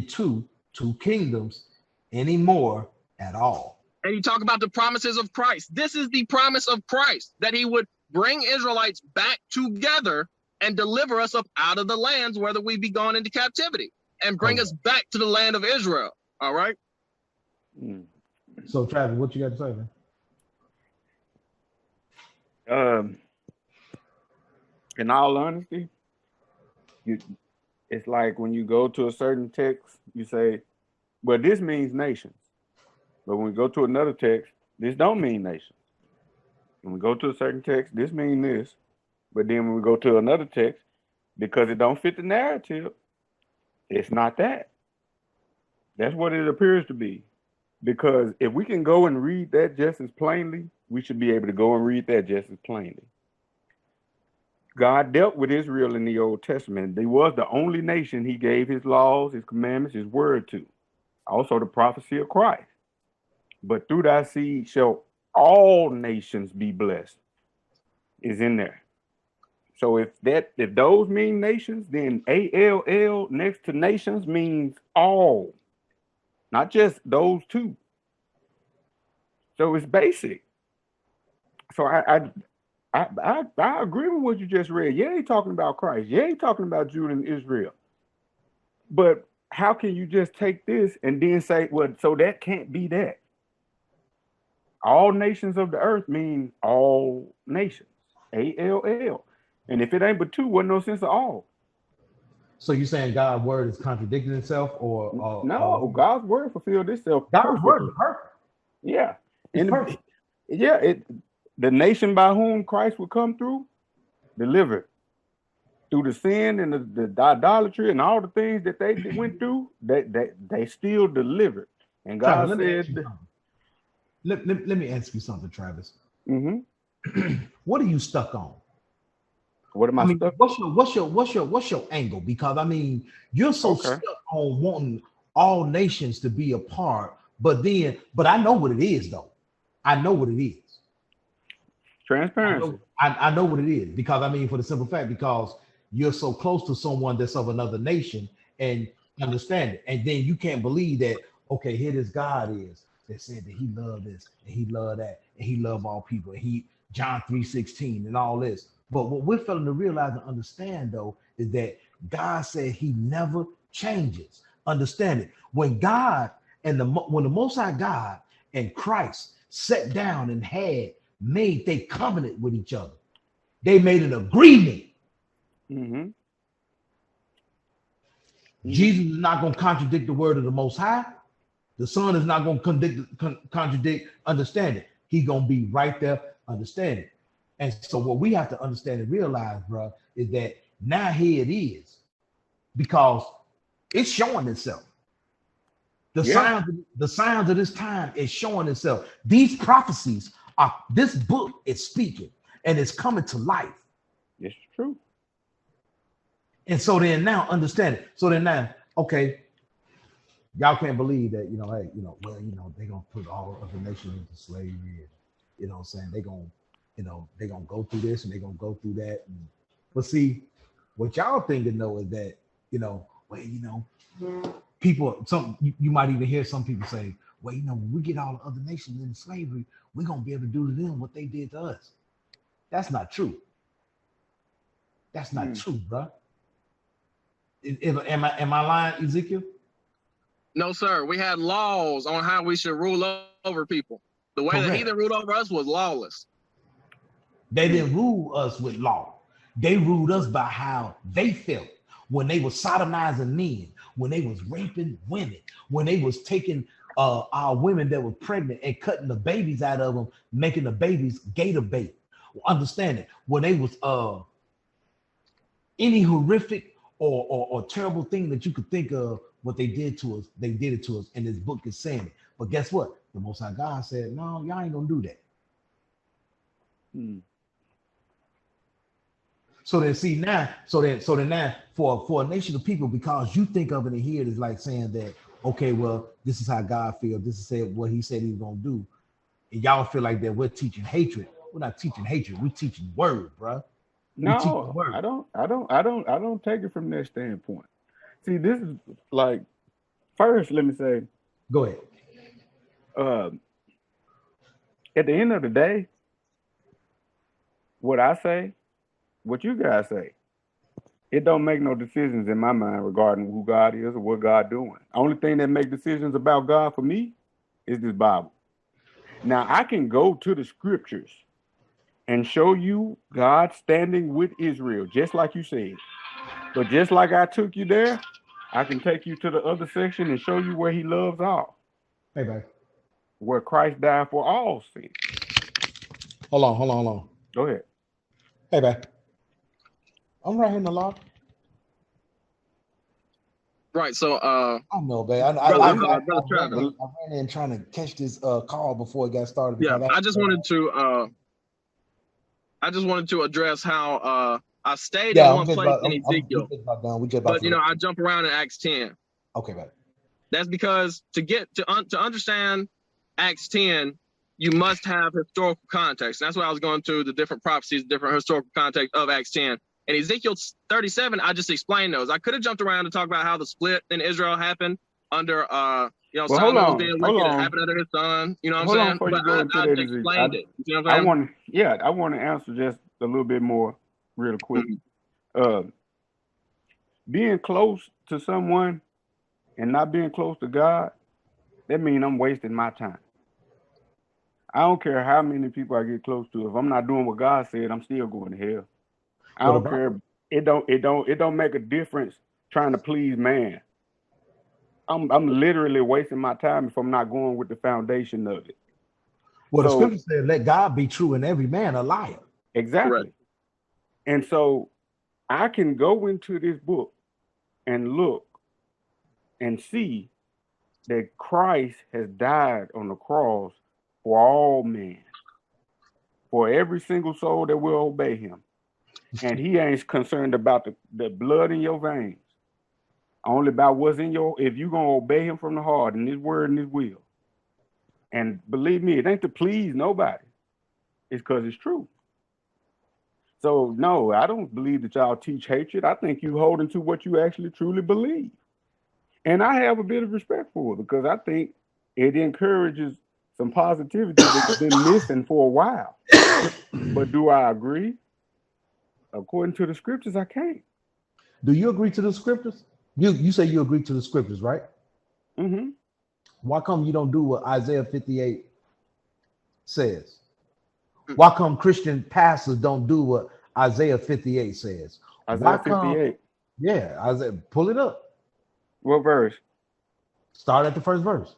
two kingdoms anymore at all. And you talk about the promises of Christ. This is the promise of Christ, that he would bring Israelites back together and deliver us up out of the lands, whether we be gone into captivity, and bring us back to the land of Israel. All right. So Travis, what you got to say, man? In all honesty, it's like when you go to a certain text, you say, well, this means nations. But when we go to another text, this don't mean nations. When we go to a certain text, this means this. But then when we go to another text, because it don't fit the narrative, it's not that. That's what it appears to be. Because if we can go and read that just as plainly, we should be able to go and read that just as plainly. God dealt with Israel in the Old Testament. They was the only nation he gave his laws, his commandments, his word to. Also the prophecy of Christ. But through thy seed shall all nations be blessed is in there. So if those mean nations, then ALL next to nations means all, not just those two. So it's basic. So I agree with what you just read. Yeah, he's talking about Christ. Yeah, he's talking about Judah and Israel. But how can you just take this and then say, well, so that can't be that? All nations of the earth mean all nations. ALL. And if it ain't but two, wasn't no sense at all. So you saying God's word is contradicting itself, or no? God's word fulfilled itself. God's word is perfect. Yeah, it's perfect. The nation by whom Christ would come through, delivered through the sin and the idolatry and all the things that they went through. They still delivered. And God said, Let me ask you something, Travis. Mm-hmm. What are you stuck on? What am I stuck? What's your angle? Because I mean, you're so stuck on wanting all nations to be a part, but I know what it is though. I know what it is. Transparency. I know what it is, because I mean, for the simple fact, because you're so close to someone that's of another nation and understand it, and then you can't believe that. Okay, here this God is that said that he loved this and he loved that and he loved all people. And he John 3:16 and all this. But what we're failing to realize and understand, though, is that God said he never changes. Understand it. When God and when the Most High God and Christ sat down and had made their covenant with each other, they made an agreement. Mm-hmm. Jesus is not going to contradict the word of the Most High. The Son is not going to contradict, understand it. He's going to be right there, understand it. And so what we have to understand and realize, bro, is that now here it is, because it's showing itself. The signs of this time is showing itself. These prophecies this book is speaking and it's coming to life. It's true. And so then now understand it. So then now, okay, y'all can't believe that, hey, they're gonna put all of the nation into slavery, and you know what I'm saying, they're gonna go through this and they're gonna go through that. But see, what y'all thinking though is that, people, you might even hear some people say, well, when we get all the other nations in slavery, we're gonna be able to do to them what they did to us. That's not true. That's not true, bro. Am I lying, Ezekiel? No, sir. We had laws on how we should rule over people. The way the heathen ruled over us was lawless. They didn't rule us with law. They ruled us by how they felt. When they were sodomizing men, when they was raping women, when they was taking our women that were pregnant and cutting the babies out of them, making the babies gator bait. Understand it. When they was any horrific or terrible thing that you could think of, what they did to us, they did it to us, and this book is saying it. But guess what? The Most High God said, no, y'all ain't gonna do that. So then see now, so then now for a nation of people, because you think of it and hear it is like saying that, okay, well, this is how God feels, this is what he said he was gonna do. And y'all feel like that we're teaching hatred. We're not teaching hatred, we're teaching word, bro. No, I don't take it from that standpoint. See, this is like, first, let me say. Go ahead. At the end of the day, what I say, what you guys say, it don't make no decisions in my mind regarding who God is or what God doing. Only thing that make decisions about God for me is this Bible. Now I can go to the scriptures and show you God standing with Israel, just like you said. But just like I took you there, I can take you to the other section and show you where he loves all. Hey, babe. Where Christ died for all sin. Hold on. Go ahead. Hey, babe. I'm right here in the law. Right. So I know, babe. I Brother Travis. ran in trying to catch this call before it got started. Yeah, I just wanted to address how I stayed in one place in Ezekiel. But I jump around in Acts 10. Okay, babe. That's because to understand Acts 10, you must have historical context. And that's why I was going through the different prophecies, different historical context of Acts 10. And Ezekiel 37, I just explained those. I could have jumped around to talk about how the split in Israel happened under Solomon was being wicked. It happened under his son. You know what I'm saying? But I explained it. You know what I'm saying? I want to answer just a little bit more real quick. Being close to someone and not being close to God, that means I'm wasting my time. I don't care how many people I get close to. If I'm not doing what God said, I'm still going to hell. I don't care. It don't make a difference trying to please man. I'm literally wasting my time if I'm not going with the foundation of it. Well, the scripture said, "Let God be true and every man a liar." Exactly. Correct. And so I can go into this book and look and see that Christ has died on the cross for all men, for every single soul that will obey him. And he ain't concerned about the blood in your veins, only about what's in if you're going to obey him from the heart and his word and his will. And believe me, it ain't to please nobody. It's because it's true. So, no, I don't believe that y'all teach hatred. I think you holding to what you actually truly believe. And I have a bit of respect for it because I think it encourages some positivity that's been missing for a while. But do I agree? According to the scriptures, I can't. Do you agree to the scriptures? You say you agree to the scriptures, right? Mm-hmm. Why come you don't do what Isaiah 58 says? Why come Christian pastors don't do what Isaiah 58 says? Isaiah 58? Yeah, Isaiah, pull it up. What verse? Start at the first verse.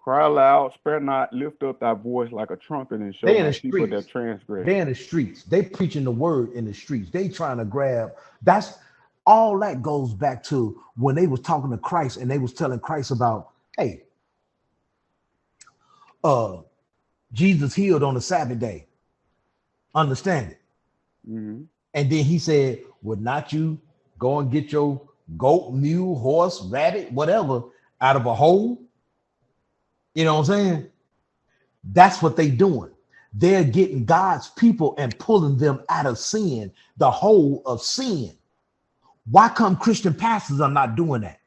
Cry aloud, spare not, lift up thy voice like a trumpet and show my people their transgression. They're in the streets. They preaching the word in the streets. They trying to grab. That's all that goes back to when they was talking to Christ and they was telling Christ about, hey, Jesus healed on the Sabbath day. Understand it. Mm-hmm. And then he said, would not you go and get your goat, mule, horse, rabbit, whatever, out of a hole? You know what I'm saying? That's what they doing. They're getting God's people and pulling them out of sin, the hole of sin. Why come Christian pastors are not doing that?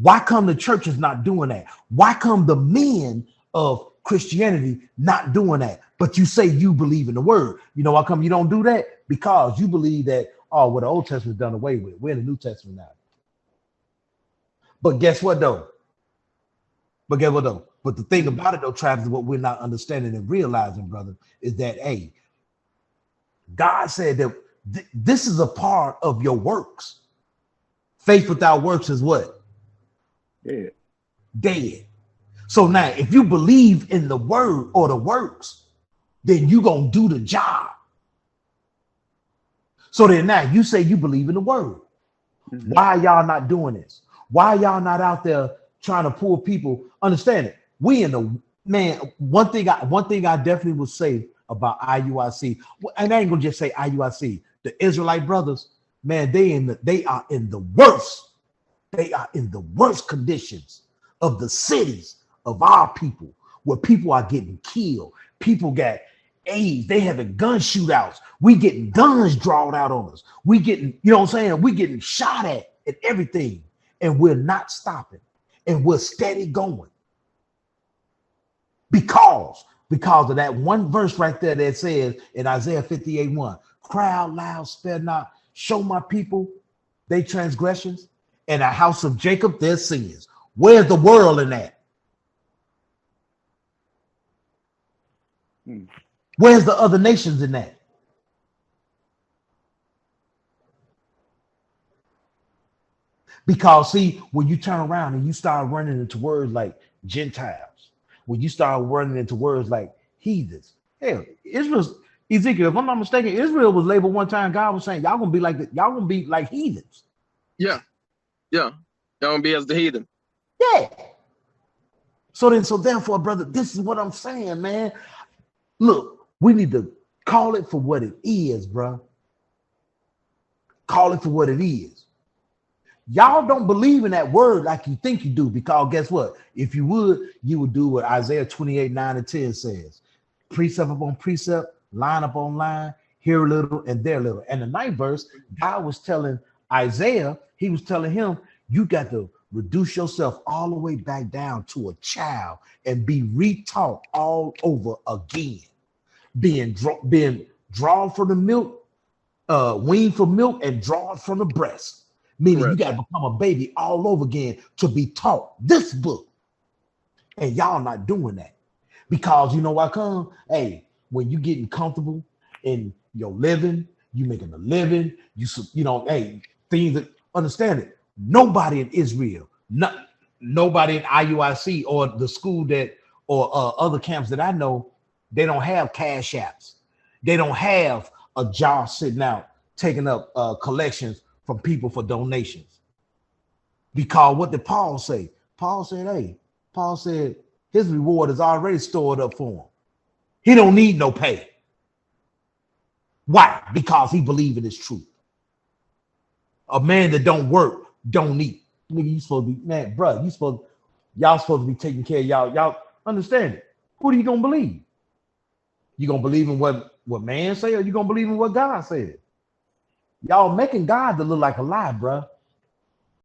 Why come the church is not doing that? Why come the men of Christianity not doing that? But you say you believe in the word. You know why come you don't do that? Because you believe that, well, the Old Testament is done away with. We're in the New Testament now. But guess what, though? But the thing about it, though, Travis, what we're not understanding and realizing, brother, is that, hey, God said that this is a part of your works. Faith without works is what? Dead. Dead. So now, if you believe in the word or the works, then you're going to do the job. So then now you say you believe in the word. Mm-hmm. Why are y'all not doing this? Why are y'all not out there trying to pull people? Understand it. We in the man. One thing I definitely would say about IUIC, and I ain't gonna just say IUIC. The Israelite brothers, man, they are in the worst. They are in the worst conditions of the cities of our people, where people are getting killed. People got AIDS. They having gun shootouts. We getting guns drawn out on us. We getting, you know what I'm saying? We getting shot at and everything, and we're not stopping. And we're steady going because of that one verse right there that says in Isaiah 58:1, cry out loud, spare not, show my people their transgressions, and the house of Jacob their sins. Where's the world in that? Where's the other nations in that? Because see, when you turn around and you start running into words like Gentiles, when you start running into words like heathens, hell, Israel's Ezekiel, if I'm not mistaken, Israel was labeled one time. God was saying, y'all gonna be like y'all gonna be like heathens. Yeah. Y'all gonna be as the heathen. Yeah. So therefore, brother, this is what I'm saying, man. Look, we need to call it for what it is, bro. Call it for what it is. Y'all don't believe in that word like you think you do, because guess what? If you would do what Isaiah 28:9-10 says. Precept upon precept, line upon line, here a little and there a little. And the 9th verse, God was telling Isaiah, he was telling him, you got to reduce yourself all the way back down to a child and be retaught all over again. Being drawn from the milk, weaned from milk and drawn from the breast. Meaning you got to become a baby all over again to be taught this book. And y'all not doing that. Because you know why come? Hey, when you getting comfortable in your living, you making a living, you know, hey, things that understand it. Nobody in Israel, nobody in IUIC or the school that or other camps that I know, they don't have cash apps. They don't have a jar sitting out taking up collections from people for donations. Because what did Paul say? Paul said his reward is already stored up for him. He don't need no pay. Why? Because he believes in his truth. A man that don't work, don't eat. Nigga, you supposed to be, man, bro, y'all supposed to be taking care of y'all. Y'all understand it. Who are you gonna believe? You gonna believe in what man say, or you gonna believe in what God said? Y'all making God to look like a lie, bro.